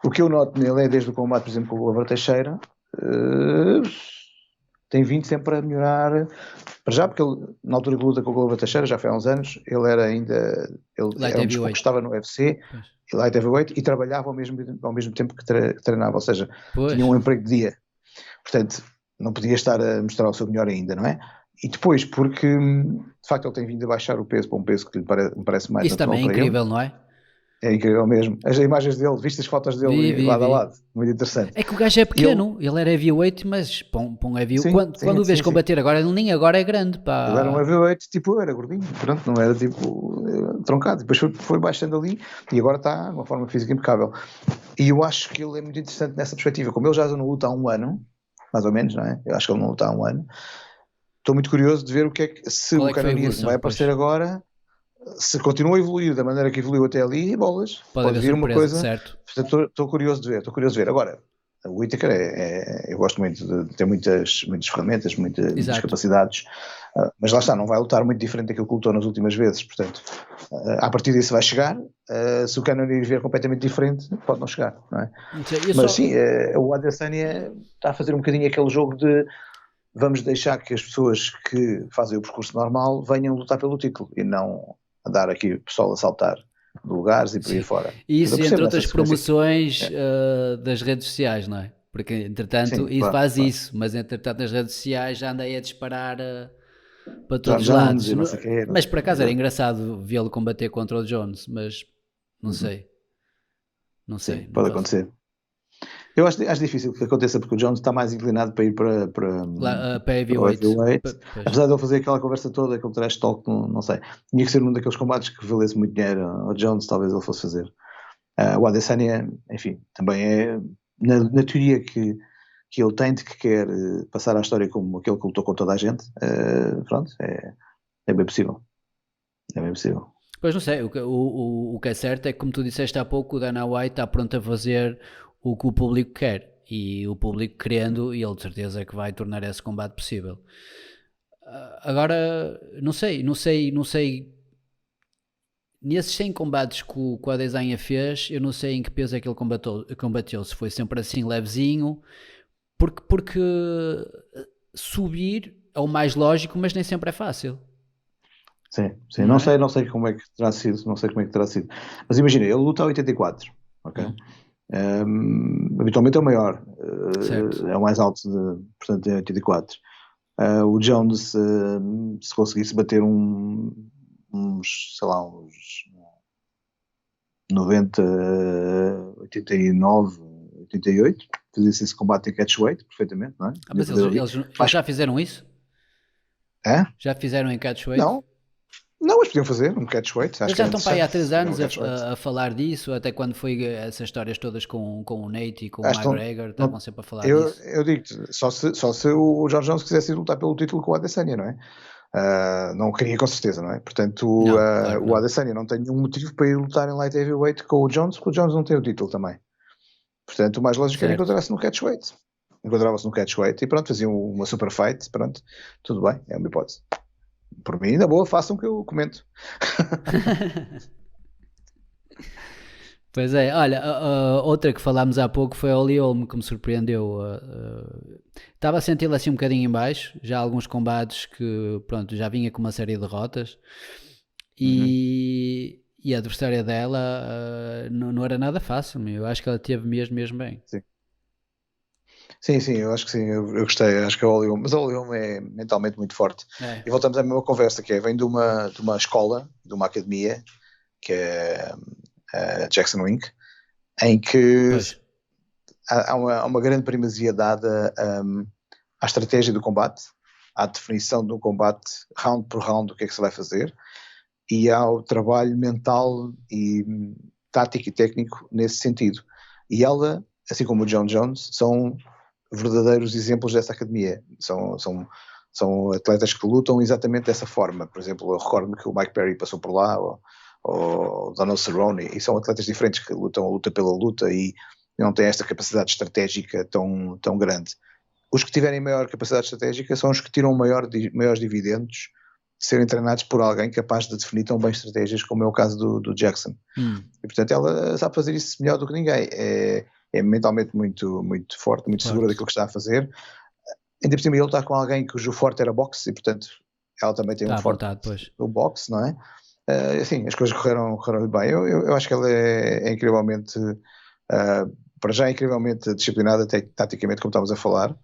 O que eu noto nele é, desde o combate, por exemplo, com o Glover Teixeira, tem vindo sempre a melhorar, para já, porque ele, na altura que luta com o Glover Teixeira, já foi há uns anos, ele era um dos poucos que estava no UFC, light heavyweight, e trabalhava ao mesmo tempo que treinava, ou seja, tinha um emprego de dia. Portanto, não podia estar a mostrar o seu melhor ainda, não é? E depois, porque de facto ele tem vindo a baixar o peso para um peso que me parece mais isso natural também é incrível, não é? É incrível mesmo. As imagens dele, viste as fotos dele lado a lado, muito interessante. É que o gajo é pequeno, ele era heavyweight, mas para um heavyweight, quando o vês combater agora, ele nem agora é grande, pá. Ele era um heavyweight, tipo eu, era gordinho, pronto, não era tipo troncado. Depois foi baixando ali e agora está de uma forma física impecável. E eu acho que ele é muito interessante nessa perspectiva. Como ele já não luta há um ano, mais ou menos, não é? Eu acho que ele não luta há um ano. Estou muito curioso de ver o que é que, se o Cannonier vai aparecer agora, se continua a evoluir da maneira que evoluiu até ali, bolas, pode vir uma coisa, certo. Portanto, estou curioso de ver, agora, o Whittaker eu gosto muito de ter muitas ferramentas, muitas capacidades, mas lá está, não vai lutar muito diferente daquilo que lutou nas últimas vezes, portanto, a partir disso vai chegar, se o Cannonier vier completamente diferente, pode não chegar, não é? Mas sim, o Adesanya está a fazer um bocadinho aquele jogo de vamos deixar que as pessoas que fazem o percurso normal venham lutar pelo título e não andar aqui o pessoal a saltar de lugares e por aí fora. E isso entre outras promoções das redes sociais, não é? Porque entretanto isso, mas entretanto nas redes sociais já andei a disparar para todos os lados. Mas por acaso era engraçado vê-lo combater contra o Jones, mas não sei. Sim, pode acontecer. Eu acho difícil que aconteça porque o Jones está mais inclinado para ir para heavyweight. Apesar de ele fazer aquela conversa toda, aquele trash talk, não sei. Tinha que ser um daqueles combates que valesse muito dinheiro ao Jones, talvez ele fosse fazer. O Adesanya, enfim, também é na teoria que ele tem de que quer passar a história como aquele que lutou com toda a gente. Pronto, é bem possível. É bem possível. Pois não sei, o que é certo é que, como tu disseste há pouco, o Dana White está pronto a fazer o que o público quer, e o público querendo, e ele de certeza que vai tornar esse combate possível. Agora, não sei, nesses 100 combates que o Adesanya fez, eu não sei em que peso é que ele combateu, se foi sempre assim levezinho, porque subir é o mais lógico, mas nem sempre é fácil. Sim, não sei como é que terá sido, mas imagina, ele luta a 84, ok? Habitualmente é o maior, é o mais alto, portanto é 84. O Jones, se conseguisse bater uns 90, 89, 88, fazia-se esse combate em catchweight perfeitamente, não é? Mas eles já fizeram isso? É? Já fizeram em catchweight? Não. Não, mas podiam fazer um catchweight, acho Eles que já era estão para aí há interessante. 3 anos Um catchweight. a falar disso, até quando foi essas histórias todas com o Nate e com o Acho que McGregor, estavam não, sempre a falar disso. eu digo-te, só se o George Jones quisesse ir lutar pelo título com o Adesanya, não é? Não queria com certeza, não é? Portanto, Não, claro que o não. Adesanya não tem nenhum motivo para ir lutar em light heavyweight com o Jones, porque o Jones não tem o título também. Portanto, o mais lógico era Certo. encontrar-se no catchweight. Encontrava-se no catchweight e pronto, faziam uma super fight, pronto, tudo bem, é uma hipótese. Por mim, na boa, façam que eu comento. Pois é, olha, outra que falámos há pouco foi a Holly Holm, que me surpreendeu. Estava a senti-la assim um bocadinho em baixo, já há alguns combates que, pronto, já vinha com uma série de derrotas Uhum. e a adversária dela não era nada fácil, meu. Eu acho que ela teve mesmo bem. Sim. Sim, eu acho que sim, eu gostei, acho que a Holly Holm, mas a Holly Holm é mentalmente muito forte. É, E voltamos à mesma conversa, que é, vem de uma escola, de uma academia, que é a Jackson Wink, em que pois, há uma grande primazia dada à estratégia do combate, à definição do combate, round por round, o que é que se vai fazer, e ao trabalho mental e tático e técnico nesse sentido. E ela, assim como o John Jones, são verdadeiros exemplos dessa academia. São atletas que lutam exatamente dessa forma. Por exemplo, eu recordo-me que o Mike Perry passou por lá, ou o Donald Cerrone, e são atletas diferentes que lutam a luta pela luta e não têm esta capacidade estratégica tão grande. Os que tiverem maior capacidade estratégica são os que tiram maiores dividendos de serem treinados por alguém capaz de definir tão bem estratégias, como é o caso do Jackson. E portanto ela sabe fazer isso melhor do que ninguém. É mentalmente muito forte, muito segura forte. daquilo que está a fazer. Ainda por cima ele está com alguém cujo forte era boxe e portanto ela também tem Está um à forte vontade, pois. no boxe, não é? Assim, as coisas correram bem. Eu acho que ela é incrivelmente, para já é incrivelmente disciplinada taticamente, como estávamos a falar,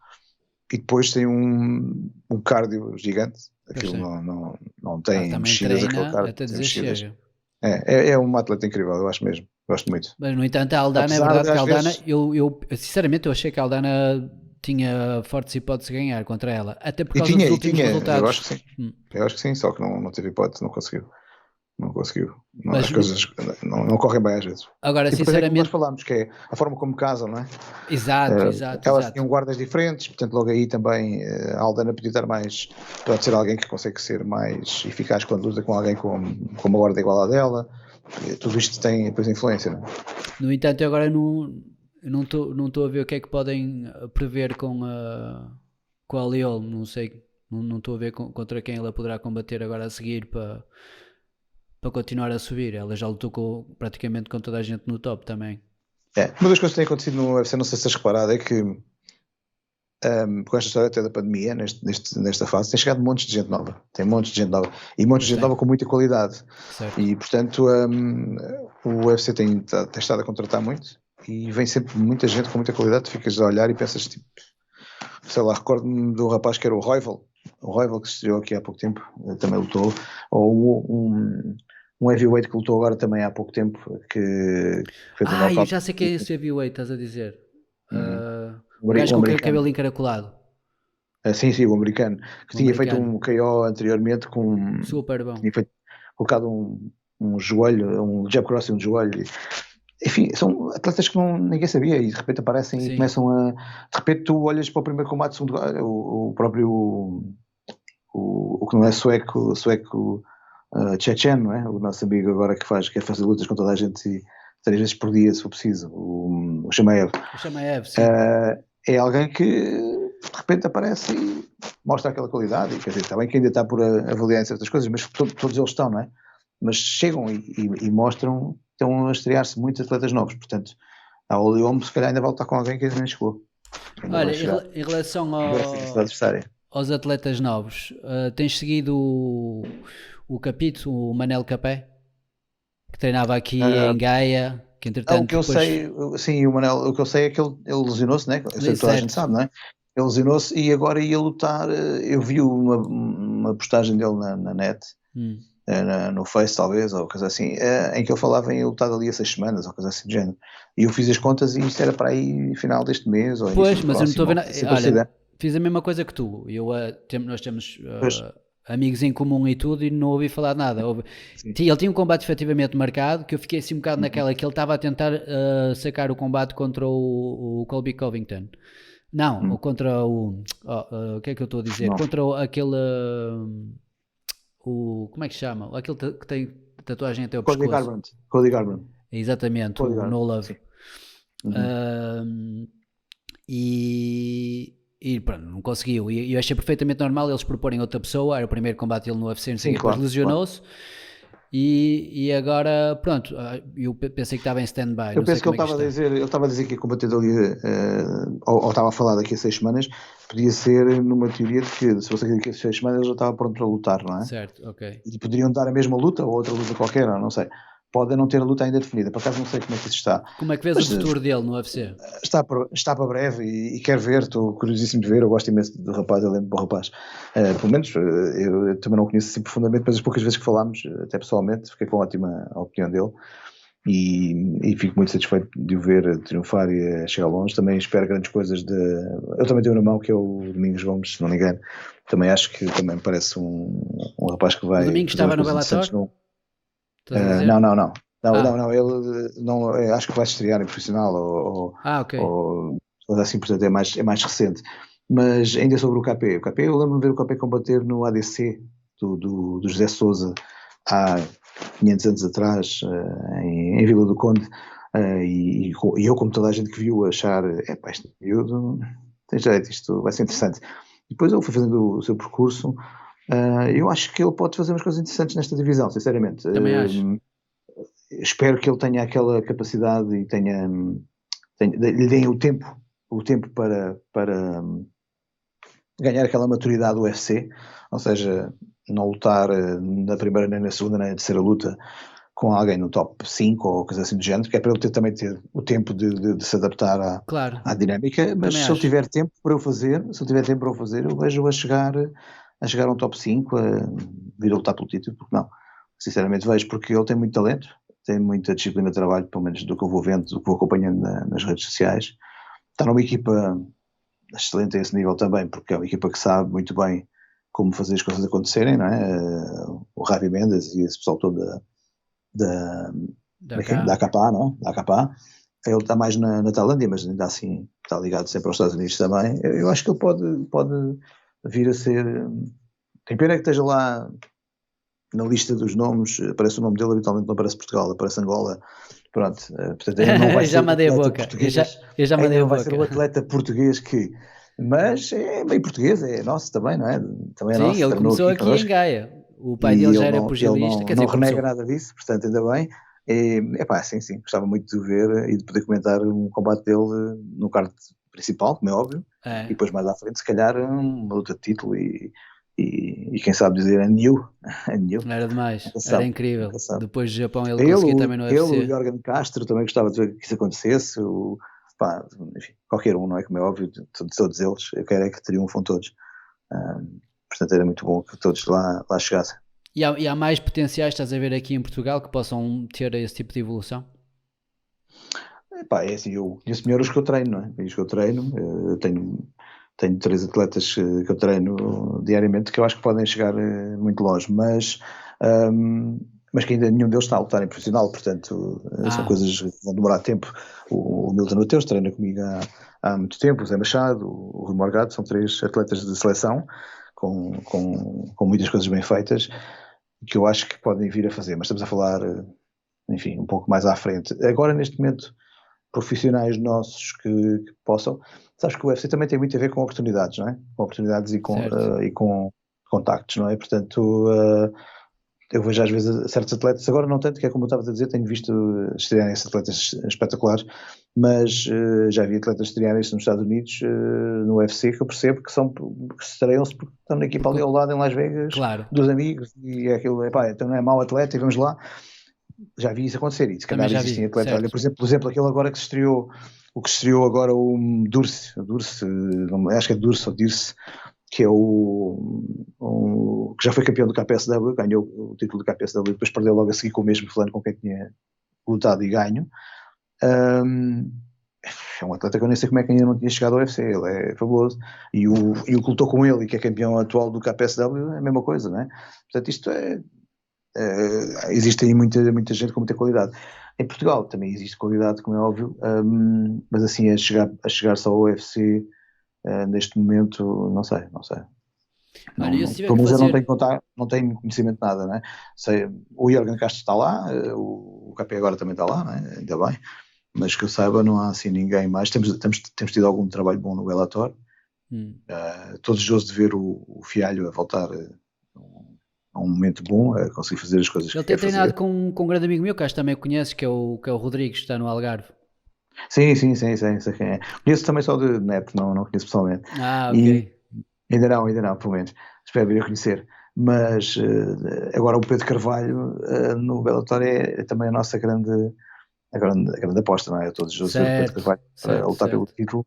e depois tem um cardio gigante. Pois Aquilo sim. não Ela tem também mexidas, aquele treina cardio até tem dizer mexidas. chega. É uma atleta incrível, eu acho mesmo. Gosto muito. Mas, no entanto, a Aldana, é Apesar verdade de que a às Aldana, vezes. sinceramente, eu achei que a Aldana tinha fortes hipóteses de ganhar contra ela, até por E causa dos tinha, e últimos tinha, eu acho resultados. que sim. Eu acho que sim, só que não teve hipótese, não conseguiu. Não conseguiu. Mas, As coisas não correm bem às vezes. agora, E depois é como nós sinceramente, falámos, que é a forma como casam, não é? exato, exato, Elas exato. tinham guardas diferentes, portanto logo aí também a Aldana podia estar mais, pode ser alguém que consegue ser mais eficaz quando luta com alguém com uma guarda igual à dela. Tudo isto tem depois influência, não é? No entanto, eu agora não estou a ver o que é que podem prever com a Leol, não sei, não estou a ver contra quem ela poderá combater agora a seguir para continuar a subir. Ela já lutou praticamente com toda a gente no top também. Uma das coisas que tem acontecido no UFC, não sei se tens reparado, é que com esta história até da pandemia, nesta fase, tem chegado montes de gente nova. Tem montes de gente nova. E montes Pois de gente tem, nova com muita qualidade. certo. E, portanto, o UFC tem estado a contratar muito e vem sempre muita gente com muita qualidade. Tu ficas a olhar e pensas, tipo, sei lá, recordo-me do rapaz que era o Royval que se estreou aqui há pouco tempo, também lutou, ou um heavyweight que lutou agora também há pouco tempo, que fez um Eu knockout. já sei que é esse heavyweight, estás a dizer. Uhum. O gajo O com o americano. cabelo encaracolado. Sim, o americano, que O tinha feito americano. um KO anteriormente Super bom. tinha colocado um joelho, um jab cross em um joelho. Enfim, são atletas que ninguém sabia e de repente aparecem e Sim. começam a. De repente tu olhas para o primeiro combate, o próprio. O que não é sueco Chechen, não é? O nosso amigo agora que quer fazer lutas com toda a gente 3 vezes por dia, se for preciso, o Shamaev. O Shamaev, sim. É alguém que de repente aparece e mostra aquela qualidade, e quer dizer, está bem que ainda está por avaliar em certas coisas, mas todos eles estão, não é? Mas chegam e mostram, estão a estrear-se muitos atletas novos, portanto, a Holly Holm se calhar ainda vai lutar com alguém que ainda nem chegou. Ainda Olha, vai chegar. em relação Agora sim, essa adversária. aos atletas novos, tens seguido o Capito, o Manel Capé, que treinava aqui em Gaia, que O que entretanto eu depois. sei, sim, o Manel, o que eu sei é que ele lesionou-se, né? Eu sei que toda a gente Certo. sabe, não é? Ele lesionou-se e agora ia lutar. Eu vi uma postagem dele na net, no Face talvez, ou coisa assim, em que ele falava em lutar ali a 6 semanas, ou coisa assim do género. E eu fiz as contas e isto era para aí final deste mês, ou início Pois, do mas eu não estou a próximo, ver ou nada. coisa assim Olha, parecida. fiz a mesma coisa que tu. Nós temos Pois, amigos em comum e tudo, e não ouvi falar de nada. Sim. Ele tinha um combate efetivamente marcado, que eu fiquei assim um bocado Uhum. naquela, que ele estava a tentar sacar o combate contra o Colby Covington. Não, ou Uhum. contra o que é que eu estou a dizer? Não. Contra aquele, como é que se chama? Aquele que tem tatuagem até o Cody pescoço. Garbrandt. Cody Garbrandt. Exatamente, Cody o Garbrandt. No Love. Sim. Uhum. Ahm, e pronto, não conseguiu. E eu achei perfeitamente normal eles proporem outra pessoa. Era o primeiro combate dele no UFC, não sei o Sim, quê. Depois claro, claro. lesionou-se. E agora, pronto, eu pensei que estava em stand-by. Eu Não sei penso que como é que isto está. ele estava a dizer que ia combater ali, ou estava a falar daqui a 6 semanas, podia ser numa teoria de que se fosse daqui a 6 semanas ele já estava pronto para lutar, não é? Certo, ok. E poderiam dar a mesma luta ou outra luta qualquer, não sei. Pode não ter a luta ainda definida, por acaso não sei como é que isso está. Como é que vês o Mas futuro dele no UFC? está para breve e quero ver, estou curiosíssimo de ver, eu gosto imenso do rapaz, ele é um bom rapaz. Pelo menos eu também não o conheço assim profundamente, mas as poucas vezes que falámos, até pessoalmente, fiquei com ótima opinião dele. E fico muito satisfeito de o ver triunfar e chegar longe. Também espero grandes coisas de. Eu também tenho um irmão que é o Domingos Gomes, se não me engano. Também acho que também parece um rapaz que O vai domingo fazer umas estava no coisas interessantes. Bellator? No, Estás a dizer? não, não, não. Não, não, Ah, não. Ele não, acho que vai se estrear em profissional ok. ou coisa assim, portanto é mais recente. Mas ainda sobre o KP. O KP, eu lembro-me de ver o KP combater no ADC do José Sousa há 500 anos atrás, em Vila do Conde, e eu, como toda a gente que viu, achar, este miúdo tem jeito, isto vai ser interessante. Depois ele foi fazendo o seu percurso. Eu acho que ele pode fazer umas coisas interessantes nesta divisão, sinceramente. Também acho. Espero que ele tenha aquela capacidade e lhe deem o tempo para ganhar aquela maturidade do UFC, ou seja, não lutar na primeira, nem na segunda, nem na terceira luta com alguém no top 5 ou coisa assim do género, que é para ele também ter o tempo de se adaptar Claro, à dinâmica, mas também se ele acho. tiver tempo para o fazer, eu vejo a chegar a um top 5, a vir a lutar pelo título, porque não? Sinceramente vejo, porque ele tem muito talento, tem muita disciplina de trabalho, pelo menos do que eu vou vendo, do que vou acompanhando nas redes sociais. Está numa equipa excelente a esse nível também, porque é uma equipa que sabe muito bem como fazer as coisas acontecerem, não é? O Javi Mendes e esse pessoal todo da, Da da cá. AKA, não é? Da AKA. Ele está mais na Tailândia, mas ainda assim está ligado sempre aos Estados Unidos também. Eu acho que ele pode vir a ser. Tem pena que esteja lá na lista dos nomes, aparece o nome dele, habitualmente não aparece Portugal, aparece Angola. Pronto, portanto, ainda não vai já ser o mandei a atleta boca. português, Eu já ainda mandei a não vai ser boca. o atleta português que. Mas é bem português, é nosso também, não é? Também é Sim, nosso, ele treinou começou aqui aqui em connosco Gaia. O pai e dele já ele era não, ele pugilista, não, quer não dizer, renega começou. nada disso, portanto, ainda bem. Sim, gostava muito de o ver e de poder comentar um combate dele no card principal, como é óbvio, e É, depois mais à frente, se calhar, uma luta de título e quem sabe dizer a new, a new, era demais, nunca era sabe, incrível. nunca sabe. Depois do Japão ele Ele, conseguia o, também no ele, o UFC. Jorgen Castro, também gostava de ver que isso acontecesse, pá, enfim, qualquer um, não é? Como é óbvio, de todos eles, eu quero é que triunfam todos. Ah, portanto, era muito bom que todos lá chegassem. E há mais potenciais, estás a ver aqui em Portugal, que possam ter esse tipo de evolução? É assim, eu conheço melhor os que eu treino, não é? Os que eu treino, tenho 3 atletas que eu treino diariamente que eu acho que podem chegar muito longe, ahm, mas que ainda nenhum deles está a lutar em profissional, portanto, são Ah, coisas que vão demorar tempo. O Milton Mateus treina comigo há muito tempo, o Zé Machado, o Rui Morgado, são 3 atletas de seleção com muitas coisas bem feitas que eu acho que podem vir a fazer, mas estamos a falar, enfim, um pouco mais à frente. Agora, neste momento, profissionais nossos que possam. Sabes que o UFC também tem muito a ver com oportunidades, não é? Com oportunidades certo. e com contactos, não é? Portanto, eu vejo às vezes certos atletas, agora não tanto, que é como eu estava a dizer, tenho visto estrearem-se atletas espetaculares, mas já vi atletas estrearem-se nos Estados Unidos, no UFC, que eu percebo que estreiam-se porque estão na equipa Porque, ali ao lado em Las Vegas, claro, dos amigos, e é aquilo, epá, então não é mau atleta e vamos lá. Já vi isso acontecer e se também calhar já existem vi, atletas, olha, certo. por exemplo, aquele agora que se estreou, o que se estreou agora o Durce, acho que é Durce ou Dirce, que é que já foi campeão do KPSW, ganhou o título do KPSW, depois perdeu logo a seguir com o mesmo fulano com quem tinha lutado e ganho. Um, é um atleta que eu nem sei como é que ainda não tinha chegado ao UFC, ele é fabuloso. E o que lutou com ele e que é campeão atual do KPSW é a mesma coisa, não é? Portanto, isto existe aí muita gente com muita qualidade. Em Portugal também existe qualidade, como é óbvio, mas assim, a chegar só ao UFC neste momento, não sei. Olha, eu se tiver Pelo que menos eu não fazer. tenho contato, não tenho conhecimento de nada, né? Sei, o Jürgen Castro está lá, o KP agora também está lá, né? Ainda bem, mas que eu saiba não há assim ninguém mais. Temos tido algum trabalho bom no Bellator, todos desejosos de ver o Fialho a voltar a um momento bom, a conseguir fazer as coisas Ele que tem quer treinado fazer. com um grande amigo meu, que acho que também o conheces, que é o Rodrigues, que está no Algarve. Sim, sei quem é. Conheço também só de net, não conheço pessoalmente. Ah, ok. E ainda não, pelo menos. Espero vir a conhecer. Mas agora o Pedro Carvalho no Bellator é também a grande aposta, não é? Todos os outros ver o Pedro Certo, Carvalho para certo, lutar pelo certo. título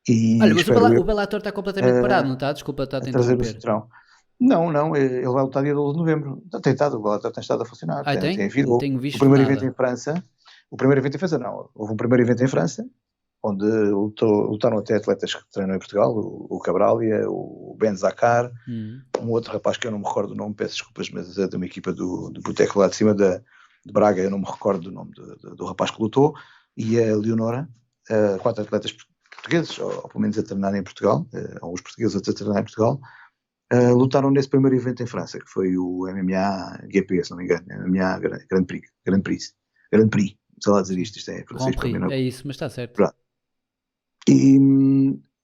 Olha, e mas o, espero eu O Bellator está completamente parado, não está? Desculpa estar a te trazer o interromper. cinturão. Não, ele vai lutar dia 12 de novembro. Tem estado, o Bellator tem estado a funcionar. Ah, Tem tem? Não havido tenho o visto primeiro evento nada. em França. O primeiro evento em França não. Houve um primeiro evento em França, onde lutaram até atletas que treinam em Portugal, o Cabralia, o Ben Zakar, um outro rapaz que eu não me recordo o nome, peço desculpas, mas é de uma equipa do Boteco lá de cima de Braga, eu não me recordo do nome do rapaz que lutou, e a Leonora, 4 atletas portugueses, ou pelo menos a treinar em Portugal, ou os portugueses a treinar em Portugal, lutaram nesse primeiro evento em França, que foi o MMA GP, se não me engano, MMA Grand Prix, sei lá dizer isto é Grand francês para mim, Prix, não é é? isso, mas está certo. Pronto. E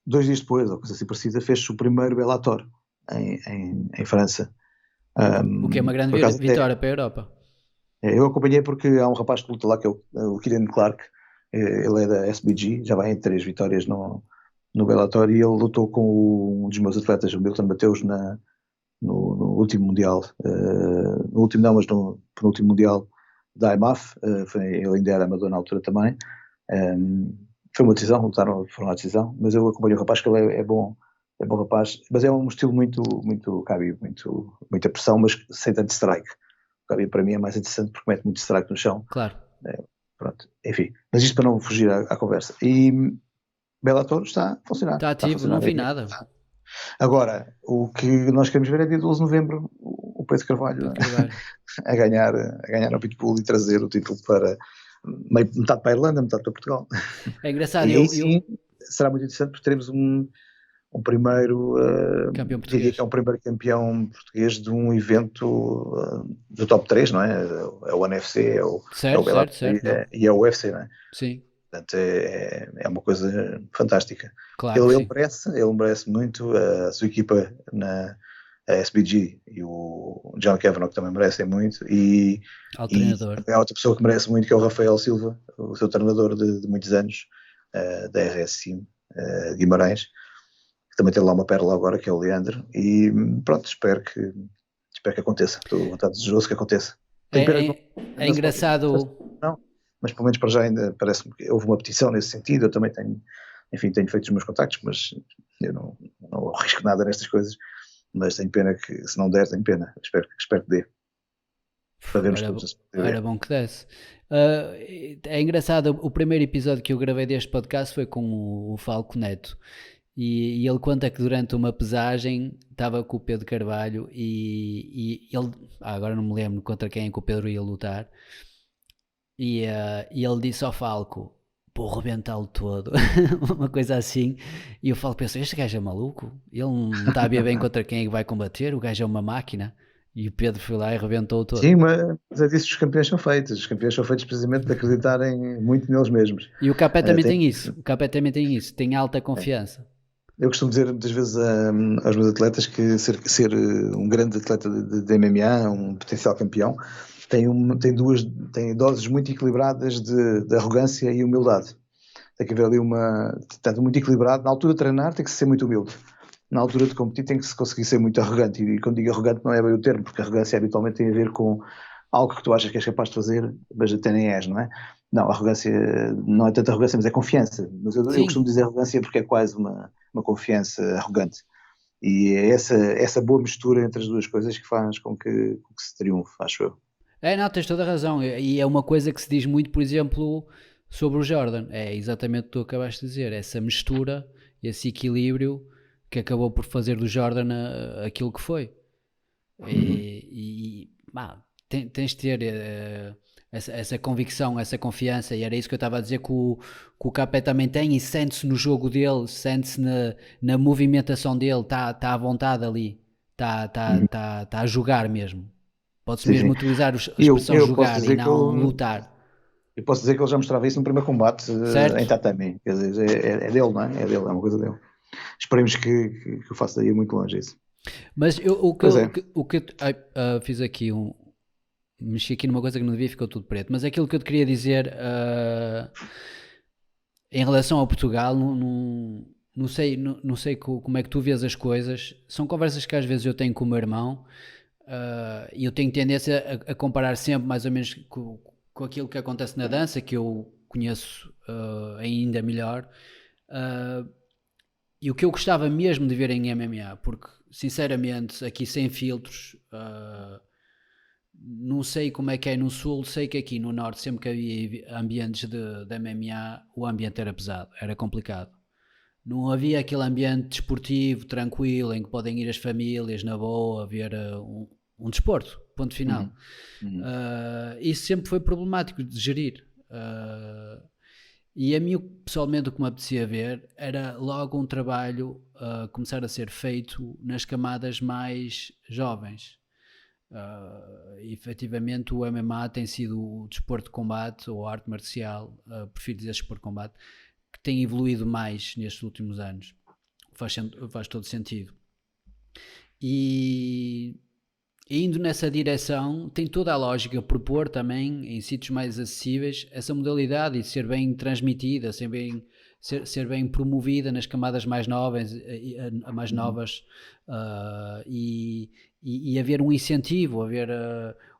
2 dias depois, ou coisa assim parecida, fez-se o primeiro Bellator em França. O que é uma grande Por acaso até, vitória para a Europa. eu acompanhei porque há um rapaz que luta lá que é o Kieran Clark, ele é da SBG, já vai em 3 vitórias no Bellator e ele lutou com um dos meus atletas, o Milton Mateus, no último Mundial, no último não, mas no penúltimo Mundial da IMAF, ele ainda era amador na altura também. Foi uma decisão, foram à decisão, mas eu acompanho o rapaz que ele é bom rapaz, mas é um estilo muito Khabib, muita pressão, mas sem tanto strike. O Khabib para mim é mais interessante porque mete muito strike no chão. Claro. Pronto, enfim, mas isto para não fugir à conversa. E Bellator está a funcionar. Está Está a ativo, funcionar. não vi nada. Agora, o que nós queremos ver é dia 12 de novembro o Pedro Carvalho Pedro Carvalho. a ganhar ao Pitbull e trazer o título para metade para a Irlanda, metade para Portugal. É engraçado, E aí sim será muito interessante porque teremos um primeiro, campeão diria que português. é um primeiro campeão português de um evento do top 3, não é? É o NFC, é o Bellator Certo, não. e é o UFC, não é? Sim, Portanto, é uma coisa fantástica. claro que sim. Ele merece muito, a sua equipa na SBG e o John Kavanagh também merecem muito, e Treinador. há outra pessoa que merece muito, que é o Rafael Silva, o seu treinador de muitos anos, da RSC Guimarães, que também tem lá uma pérola agora, que é o Leandro, e pronto, espero que aconteça. Estou desejoso que aconteça. Tenho pena que É não se pode, engraçado. não, mas pelo menos para já ainda parece-me que houve uma petição nesse sentido. Eu também tenho feito os meus contactos, mas eu não arrisco nada nestas coisas, mas tenho pena que, se não der, tenho pena. Espero que dê, para vermos todos a Era ver. bom que desse. É engraçado, o primeiro episódio que eu gravei deste podcast foi com o Falco Neto. E ele conta que durante uma pesagem estava com o Pedro Carvalho e ele, agora não me lembro contra quem é que o Pedro ia lutar, e ele disse ao Falco: vou rebentá-lo todo, uma coisa assim. E o Falco pensou: este gajo é maluco, ele não está a ver bem contra quem é que vai combater, o gajo é uma máquina. E o Pedro foi lá e rebentou todo. Sim, mas é disso que os campeões são feitos. Os campeões são feitos precisamente de acreditarem muito neles mesmos. E o Capé também Tem, tem isso, tem alta confiança. eu costumo dizer muitas vezes aos meus atletas que ser um grande atleta de MMA, um potencial campeão, tem doses muito equilibradas de arrogância e humildade. Tem que haver ali tanto muito equilibrado. Na altura de treinar tem que ser muito humilde. Na altura de competir tem que se conseguir ser muito arrogante. E quando digo arrogante não é bem o termo, porque arrogância habitualmente tem a ver com algo que tu achas que és capaz de fazer, mas até nem és, não é? Não, arrogância não é tanta arrogância, mas é confiança. Mas eu costumo dizer arrogância porque é quase uma confiança arrogante. E é essa boa mistura entre as duas coisas que faz com que se triunfe, acho eu. Não, tens toda a razão. E é uma coisa que se diz muito, por exemplo, sobre o Jordan. É exatamente o que tu acabaste de dizer, essa mistura, esse equilíbrio que acabou por fazer do Jordan aquilo que foi. Uhum. Tens de ter essa convicção, essa confiança, e era isso que eu estava a dizer que o Capé também tem, e sente-se no jogo dele, sente-se na movimentação dele, está à vontade ali, Uhum. tá a jogar mesmo. Pode-se Sim, mesmo sim. utilizar a Eu, expressão eu posso jogar e dizer que não ele, lutar, eu posso dizer que ele já mostrava isso no primeiro combate em certo? tatame. Quer dizer, é dele, não é? É dele, é uma coisa dele. Esperemos que o faça ir muito longe isso. Mas Pois é. fiz aqui mexi aqui numa coisa que não devia, ficou tudo preto. Mas aquilo que eu te queria dizer em relação a Portugal, não sei como é que tu vês as coisas. São conversas que às vezes eu tenho com o meu irmão e eu tenho tendência a comparar sempre mais ou menos com aquilo que acontece na dança, que eu conheço ainda melhor. Uh, e o que eu gostava mesmo de ver em MMA, porque sinceramente, aqui sem filtros, não sei como é que é no Sul, sei que aqui no Norte, sempre que havia ambientes de MMA, o ambiente era pesado, era complicado. Não havia aquele ambiente desportivo, tranquilo, em que podem ir as famílias na boa, ver um desporto, ponto final. Uhum. Uhum. Isso sempre foi problemático de gerir. E a mim, pessoalmente, o que me apetecia ver era logo um trabalho começar a ser feito nas camadas mais jovens. Efetivamente, o MMA tem sido o desporto de combate ou a arte marcial, prefiro dizer desporto de combate, que tem evoluído mais nestes últimos anos. Faz todo sentido. E indo nessa direção, tem toda a lógica propor também em sítios mais acessíveis essa modalidade e ser bem transmitida, ser bem promovida nas camadas mais novas, mais Uhum. novas e haver um incentivo, haver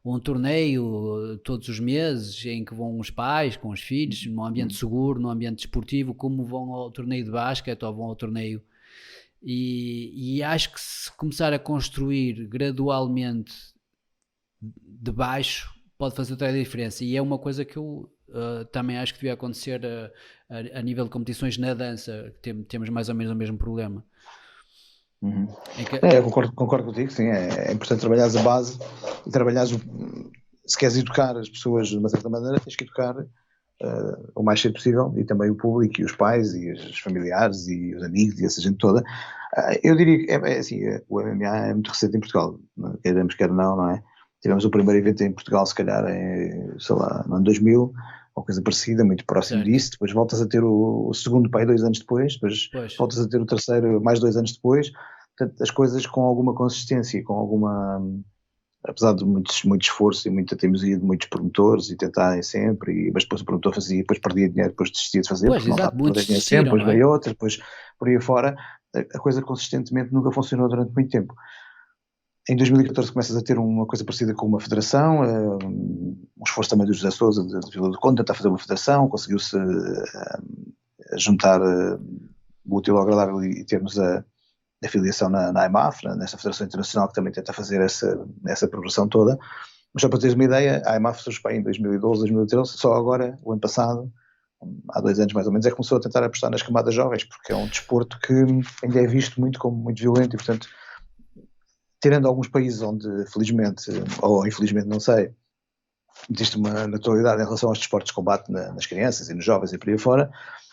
um torneio todos os meses em que vão os pais com os filhos, num ambiente Uhum. seguro, num ambiente desportivo, como vão ao torneio de basquete ou vão ao torneio e acho que se começar a construir gradualmente de baixo pode fazer toda a diferença. E é uma coisa que eu também acho que devia acontecer a nível de competições na dança. Temos mais ou menos o mesmo problema. Uhum. Em que, Eu concordo contigo, sim. É importante trabalhar a base e trabalhar, se queres educar as pessoas de uma certa maneira, tens que educar o mais cedo possível e também o público e os pais e os familiares e os amigos e essa gente toda. Eu diria que assim, o MMA é muito recente em Portugal, queremos quer não é? Tivemos o primeiro evento em Portugal, se calhar, sei lá, no ano 2000, uma coisa parecida, muito próximo certo. disso. Depois voltas a ter o segundo pai 2 anos depois, depois Pois. voltas a ter o terceiro mais 2 anos depois. Portanto, as coisas com alguma consistência, com alguma, apesar de muito esforço e muita teimosia de muitos promotores e tentarem sempre, mas depois o promotor fazia, depois perdia dinheiro, depois desistia de fazer, Pois, porque não dá exato. para Muitos perder dinheiro sempre, desistiram, depois não é? veio outra, depois por aí fora, a coisa consistentemente nunca funcionou durante muito tempo. Em 2014 começas a ter uma coisa parecida com uma federação, um esforço também do José Sousa, de Vila do Conde, tentar fazer uma federação, conseguiu-se juntar o útil ao agradável e termos a filiação na IMAF, nessa Federação Internacional que também tenta fazer essa progressão toda. Mas só para teres uma ideia, a IMAF surgiu em 2012, 2013, só agora, o ano passado, há 2 anos mais ou menos, é que começou a tentar apostar nas camadas jovens, porque é um desporto que ainda é visto muito como muito violento e, portanto, tirando alguns países onde, felizmente, ou infelizmente, não sei, existe uma naturalidade em relação aos desportos de combate nas crianças e nos jovens e por aí fora,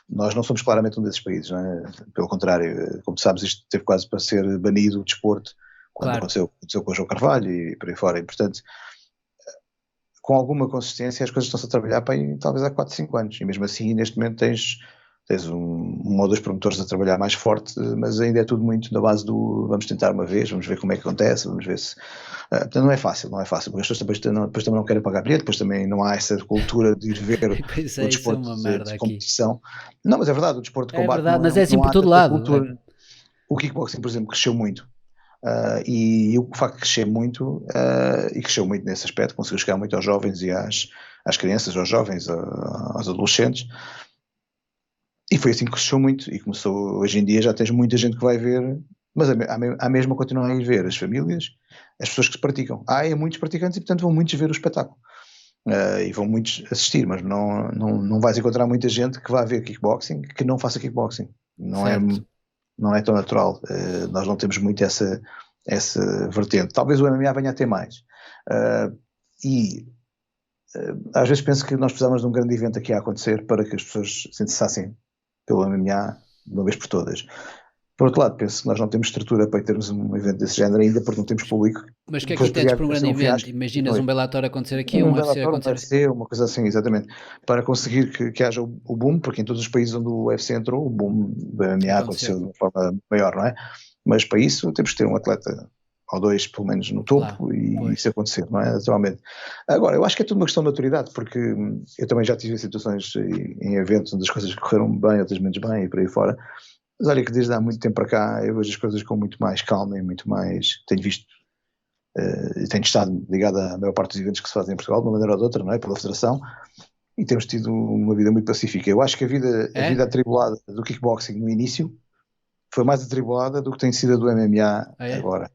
nós não somos claramente um desses países, não é? Pelo contrário, como sabes, isto teve quase para ser banido o desporto quando Claro. aconteceu com o João Carvalho e por aí fora, e portanto, com alguma consistência, as coisas estão-se a trabalhar para aí, talvez há 4, 5 anos, e mesmo assim, neste momento, tens um ou dois promotores a trabalhar mais forte, mas ainda é tudo muito na base do vamos tentar uma vez, vamos ver como é que acontece, vamos ver se. Portanto, não é fácil, porque as pessoas depois também não querem pagar bilhete, depois também não há essa cultura de ir ver Pois o é, isso é desporto uma de merda aqui. competição. Não, mas é verdade, o desporto de É combate verdade, mas é assim não por há todo tanta lado. cultura. O kickboxing, por exemplo, cresceu muito. E o facto de crescer muito, e cresceu muito nesse aspecto, conseguiu chegar muito aos jovens e às crianças, aos jovens, aos adolescentes, e foi assim que cresceu muito, e começou, hoje em dia já tens muita gente que vai ver, mas a mesma continuam a ir ver as famílias, as pessoas que se praticam. Há muitos praticantes e portanto vão muitos ver o espetáculo. e vão muitos assistir, mas não vais encontrar muita gente que vá ver kickboxing que não faça kickboxing. Certo. Não é tão natural. Nós não temos muito essa vertente. Talvez o MMA venha a ter mais. E às vezes penso que nós precisamos de um grande evento aqui a acontecer para que as pessoas se interessassem pelo MMA de uma vez por todas. Por outro lado, penso que nós não temos estrutura para termos um evento desse género ainda, porque não temos público. Mas o que é que Depois entendes poderia por um grande acontecer um evento? fiasco. Imaginas um Bellator acontecer aqui, um Um UFC Bellator, um acontecer aqui? UFC, uma coisa assim, exatamente. Para conseguir que haja o boom, porque em todos os países onde o UFC entrou, o boom do MMA aconteceu de uma forma maior, não é? Mas para isso temos que ter um atleta ou dois, pelo menos, no topo, Lá, e pois. isso acontecer, não é? Naturalmente. Agora, eu acho que é tudo uma questão de maturidade, porque eu também já tive situações em eventos onde as coisas correram bem, outras menos bem, e por aí fora. Mas olha que desde há muito tempo para cá eu vejo as coisas com muito mais calma e muito mais. Tenho visto, tenho estado ligado à maior parte dos eventos que se fazem em Portugal, de uma maneira ou de outra, não é? Pela Federação, e temos tido uma vida muito pacífica. Eu acho que a vida atribulada do kickboxing no início foi mais atribulada do que tem sido a do MMA agora.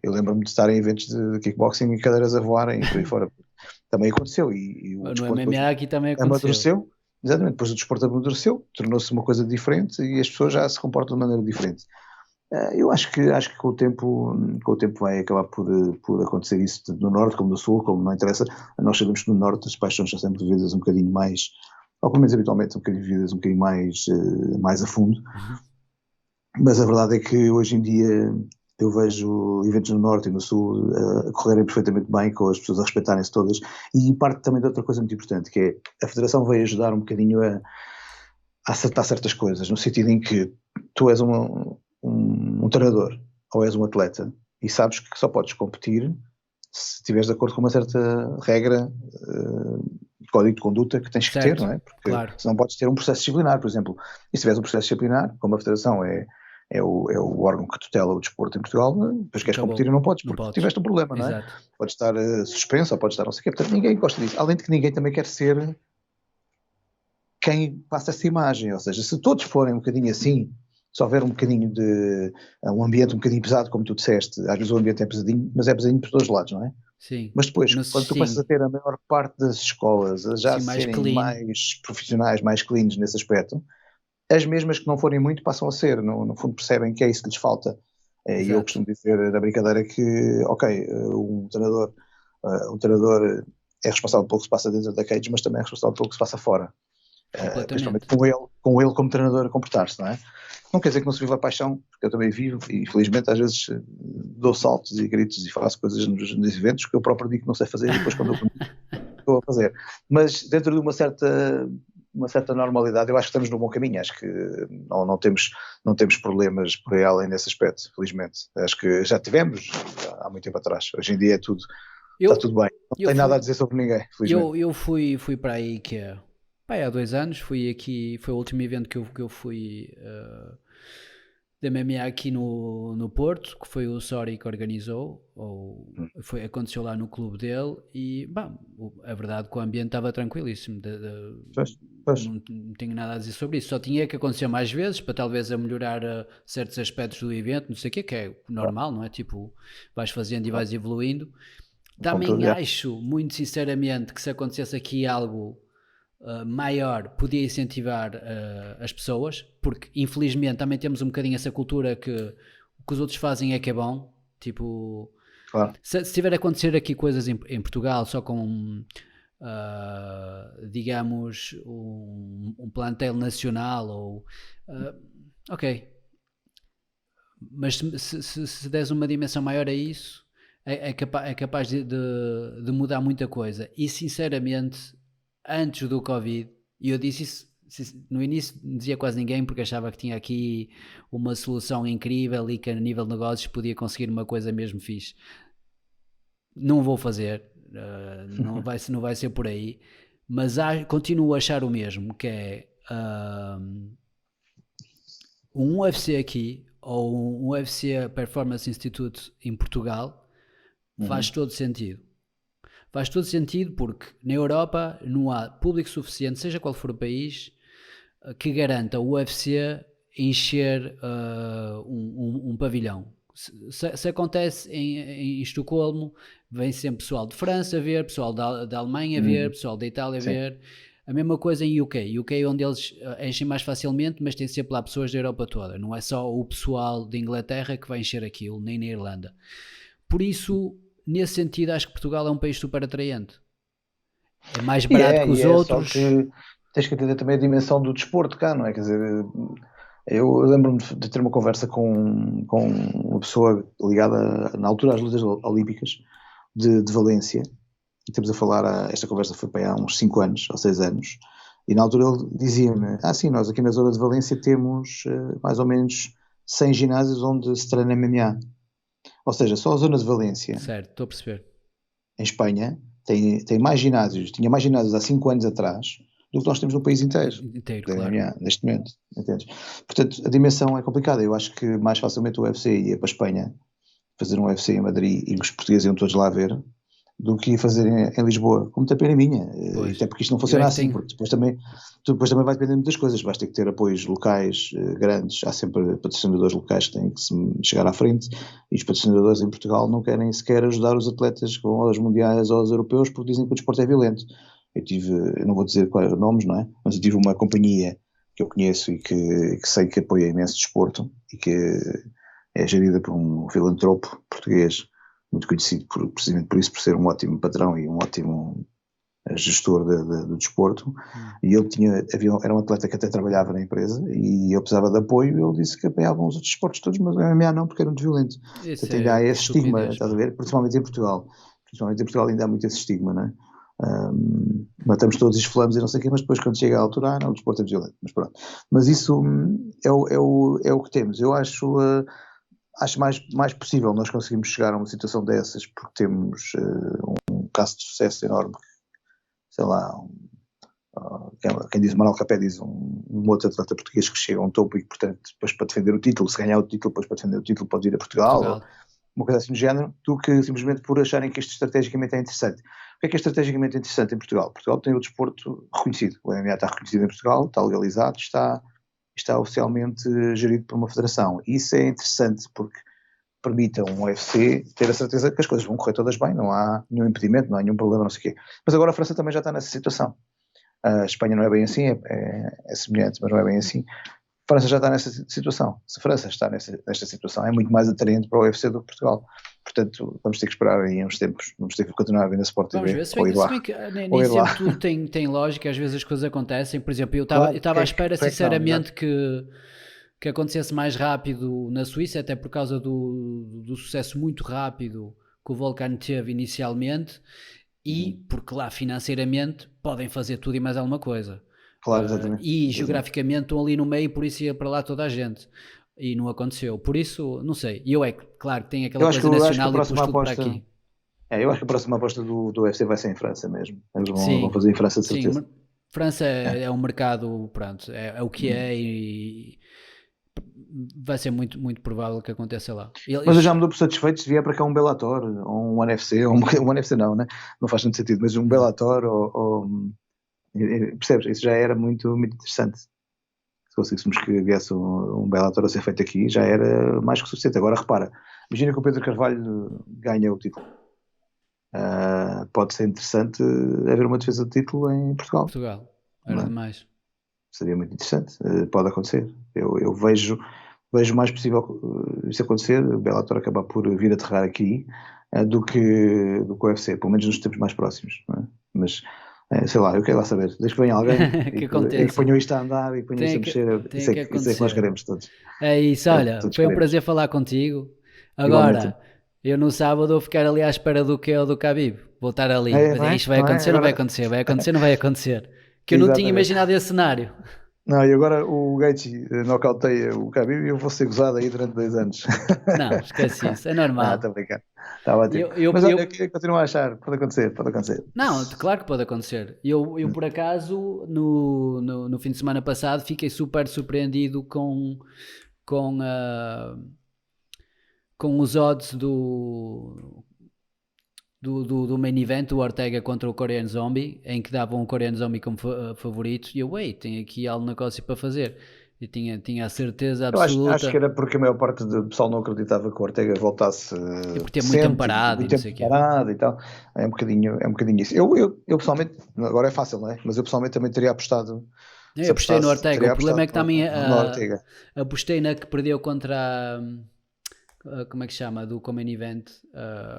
Eu lembro-me de estar em eventos de kickboxing e cadeiras a voarem e por aí fora. Também aconteceu. E o No MMA aqui também aconteceu. Amadureceu. Exatamente, depois o desporto amadureceu, tornou-se uma coisa diferente e as pessoas já se comportam de maneira diferente. Eu acho que com o tempo vai acabar por acontecer isso no Norte como no Sul, como não interessa. Nós sabemos que no Norte as paixões são sempre vividas um bocadinho mais, ou pelo menos habitualmente, vividas um bocadinho mais a fundo. Mas a verdade é que hoje em dia eu vejo eventos no Norte e no Sul a correrem perfeitamente bem, com as pessoas a respeitarem-se todas, e parte também de outra coisa muito importante, que é a Federação veio ajudar um bocadinho a acertar certas coisas, no sentido em que tu és um treinador ou és um atleta e sabes que só podes competir se estiveres de acordo com uma certa regra, código de conduta que tens que ter, não é? Porque senão podes ter um processo disciplinar, por exemplo. E se tiveres um processo disciplinar, como a Federação é o órgão que tutela o desporto em Portugal, depois queres competir e não podes, porque tiveste um problema, não é? Exato. Podes estar suspenso ou podes estar não sei o quê, portanto ninguém gosta disso. Além de que ninguém também quer ser quem passa essa imagem, ou seja, se todos forem um bocadinho assim, se houver um bocadinho de um ambiente um bocadinho pesado, como tu disseste, às vezes o ambiente é pesadinho, mas é pesadinho por todos os lados, não é? Sim. Mas depois, quando tu começas a ter a maior parte das escolas a já serem mais profissionais, mais cleans nesse aspecto, as mesmas que não forem muito passam a ser, no fundo percebem que é isso que lhes falta. E eu costumo dizer na brincadeira que, ok, um treinador é responsável pelo que se passa dentro da cage, mas também é responsável pelo que se passa fora. Principalmente com ele como treinador a comportar-se, não é? Não quer dizer que não se viva a paixão, porque eu também vivo e felizmente às vezes dou saltos e gritos e faço coisas nos eventos que eu próprio digo que não sei fazer e depois quando eu estou a fazer. Mas dentro de uma certa normalidade, eu acho que estamos no bom caminho, acho que não temos problemas por aí além nesse aspecto, felizmente. Acho que já tivemos há muito tempo atrás, hoje em dia está tudo bem, não tenho nada a dizer sobre ninguém, felizmente. Eu fui para aí que é... há 2 anos, foi o último evento que eu fui de MMA aqui no Porto, que foi o Sori que organizou, aconteceu lá no clube dele e, a verdade é que o ambiente estava tranquilíssimo, não tenho nada a dizer sobre isso, só tinha que acontecer mais vezes para talvez a melhorar certos aspectos do evento, não sei o que é normal, não é? Tipo, vais fazendo e vais evoluindo. Também acho, muito sinceramente, que se acontecesse aqui algo maior, podia incentivar as pessoas, porque infelizmente também temos um bocadinho essa cultura que o que os outros fazem é que é bom, tipo, se tiver a acontecer aqui coisas em Portugal só com digamos um plantel nacional ou ok, mas se des uma dimensão maior a isso é capaz de mudar muita coisa. E sinceramente, antes do Covid, e eu disse isso no início, não dizia quase ninguém porque achava que tinha aqui uma solução incrível e que a nível de negócios podia conseguir uma coisa mesmo fixe. Não vou fazer, não vai ser por aí, mas continuo a achar o mesmo, que é um UFC aqui ou um UFC Performance Institute em Portugal faz todo sentido. Faz todo sentido porque na Europa não há público suficiente, seja qual for o país, que garanta o UFC encher um pavilhão. Se acontece em Estocolmo, vem sempre pessoal de França ver, pessoal da Alemanha ver, pessoal da Itália Sim. ver. A mesma coisa em UK onde eles enchem mais facilmente, mas tem sempre lá pessoas da Europa toda. Não é só o pessoal de Inglaterra que vai encher aquilo, nem na Irlanda. Por isso, nesse sentido, acho que Portugal é um país super atraente. É mais barato que os outros. Só que tens que entender também a dimensão do desporto cá, não é? Quer dizer, eu lembro-me de ter uma conversa com uma pessoa ligada, na altura, às lutas olímpicas de Valência. E estamos a falar, esta conversa foi para há uns 5 anos, ou 6 anos, e na altura ele dizia-me, sim, nós aqui na zona de Valência temos mais ou menos 100 ginásios onde se treina MMA. Ou seja, só a zona de Valência, certo, estou a perceber, em Espanha, tem mais ginásios, tinha mais ginásios há 5 anos atrás do que nós temos no país inteiro, claro. MMA, neste momento, entendes? Portanto, a dimensão é complicada. Eu acho que mais facilmente o UFC ia para a Espanha, fazer um UFC em Madrid, e os portugueses iam todos lá ver, do que fazer em Lisboa, como tem pena minha, até porque isto não funciona assim, porque depois também vai depender de muitas coisas, vais ter que ter apoios locais grandes, há sempre patrocinadores locais que têm que chegar à frente, e os patrocinadores em Portugal não querem sequer ajudar os atletas que vão aos mundiais ou aos europeus porque dizem que o desporto é violento. Eu não vou dizer quais nomes, não é? Mas eu tive uma companhia que eu conheço e que sei que apoia imenso desporto e que é gerida por um filantropo português muito conhecido precisamente por isso, por ser um ótimo patrão e um ótimo gestor do desporto, e ele era um atleta que até trabalhava na empresa, e ele precisava de apoio, e ele disse que apoiavam os outros esportes todos, mas o MMA não, porque era muito violento. Portanto, ainda há esse estigma, estás a ver? Principalmente em Portugal. Principalmente em Portugal ainda há muito esse estigma, não é? Matamos todos e esfolamos e não sei o quê, mas depois quando chega à altura, não, o desporto é violento. Mas pronto. Mas isso é o que temos. Eu acho mais possível nós conseguimos chegar a uma situação dessas porque temos um caso de sucesso enorme, sei lá, quem diz Manuel Capé diz um outro atleta português que chega a um topo e que, portanto, depois para defender o título, se ganhar o título, depois para defender o título pode ir a Portugal. Ou uma coisa assim do género, do que simplesmente por acharem que isto estrategicamente é interessante. O que é estrategicamente interessante em Portugal? Portugal tem o desporto reconhecido, o MMA está reconhecido em Portugal, está legalizado, está oficialmente gerido por uma federação. E isso é interessante porque permite a um UFC ter a certeza que as coisas vão correr todas bem, não há nenhum impedimento, não há nenhum problema, não sei o quê. Mas agora a França também já está nessa situação. A Espanha não é bem assim, é semelhante, mas não é bem assim. A França já está nessa situação. Se a França está nesta situação, é muito mais atraente para o UFC do que Portugal. Portanto, vamos ter que esperar aí uns tempos, vamos ter que continuar a ver na Sport TV. Vamos ver, se bem que nem sempre tudo tem lógica, às vezes as coisas acontecem. Por exemplo, eu estava à espera sinceramente que acontecesse mais rápido na Suíça, até por causa do sucesso muito rápido que o Volcano teve inicialmente, e porque lá financeiramente podem fazer tudo e mais alguma coisa. Claro, exatamente. E geograficamente estão ali no meio, por isso ia para lá toda a gente. E não aconteceu. Por isso, não sei. E eu claro que tem aquela coisa nacional e pus tudo para aqui. Eu acho que a próxima aposta do UFC vai ser em França mesmo. Eles vão fazer em França de certeza. Sim, França é um mercado, pronto, é o que é, e vai ser muito, muito provável que aconteça lá. Mas eu já me dou por satisfeito se vier para cá um Bellator, ou um UFC, ou um UFC não, né? Não faz tanto sentido, mas um Bellator, percebes? Isso já era muito, muito interessante. Se conseguíssemos que viesse um Bellator a ser feito aqui, já era mais que suficiente. Agora repara, imagina que o Pedro Carvalho ganha o título. Pode ser interessante haver uma defesa de título em Portugal. Era demais. Seria muito interessante, pode acontecer. Eu vejo mais possível isso acontecer, o Bellator acabar por vir aterrar aqui, do que o UFC, pelo menos nos tempos mais próximos. Não é? Mas sei lá, eu quero lá saber, desde que venha alguém que que ponham isto a andar e ponham isto a mexer, isso é que nós queremos todos. É isso, olha, foi um prazer falar contigo. Agora, eu no sábado vou ficar ali à espera do que é o do Khabib. Vou estar ali, isto vai acontecer, não vai acontecer, vai acontecer, não vai acontecer. Que eu não tinha imaginado esse cenário. Não, e agora o Gaethje nocauteia o Khabib e eu vou ser gozado aí durante 2 anos. Não, esquece isso, é normal. Está a brincar. Está ótimo. Mas olha, eu continuo a achar, pode acontecer. Não, claro que pode acontecer. Eu por acaso, no fim de semana passado, fiquei super surpreendido com os odds do main event, o Ortega contra o Korean Zombie, em que davam o Korean Zombie como favorito, e eu, tem aqui algum negócio para fazer. E tinha a certeza Acho que absoluta. era porque a maior parte do pessoal não acreditava que o Ortega voltasse E por ter muito tempo decente, parado e muito não sei o tempo quê. parado e tal. É um bocadinho isso. Eu pessoalmente, agora é fácil, não é? Mas eu pessoalmente também teria apostado, Eu se apostei no apostasse, Ortega. O teria problema apostado é que também no Ortega. apostei na que perdeu contra como é que chama? Do Common Event.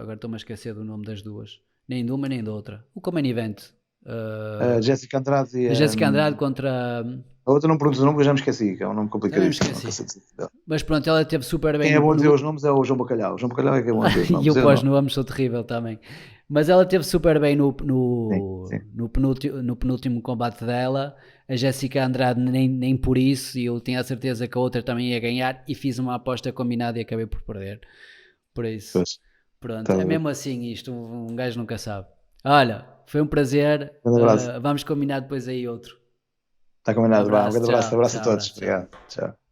Agora estou-me a esquecer do nome das duas. Nem de uma nem da outra. O Common Event. A Uh, Jéssica Andrade a Jéssica Andrade contra. a outra não pergunto o nome, que eu já me esqueci, que é um nome Também me complicadíssimo, não esqueci. sei dizer. Mas pronto, ela teve super bem Quem é bom a dizer os nomes é o João Bacalhau. O João Bacalhau é que é bom a dizer os e nomes, eu eu pós não. nomes sou terrível também. Mas ela teve super bem Sim, sim. no penúltimo combate dela. A Jéssica Andrade nem por isso. E eu tinha a certeza que a outra também ia ganhar. E fiz uma aposta combinada e acabei por perder. Por isso, Pois, pronto. está É a ver. mesmo assim isto. Um gajo nunca sabe. Olha, foi um prazer. Um abraço. Vamos combinar depois aí outro. Está combinado, vá. Um grande abraço, Tchau, abraço a tchau, todos. abraço, tchau. Obrigado. Tchau.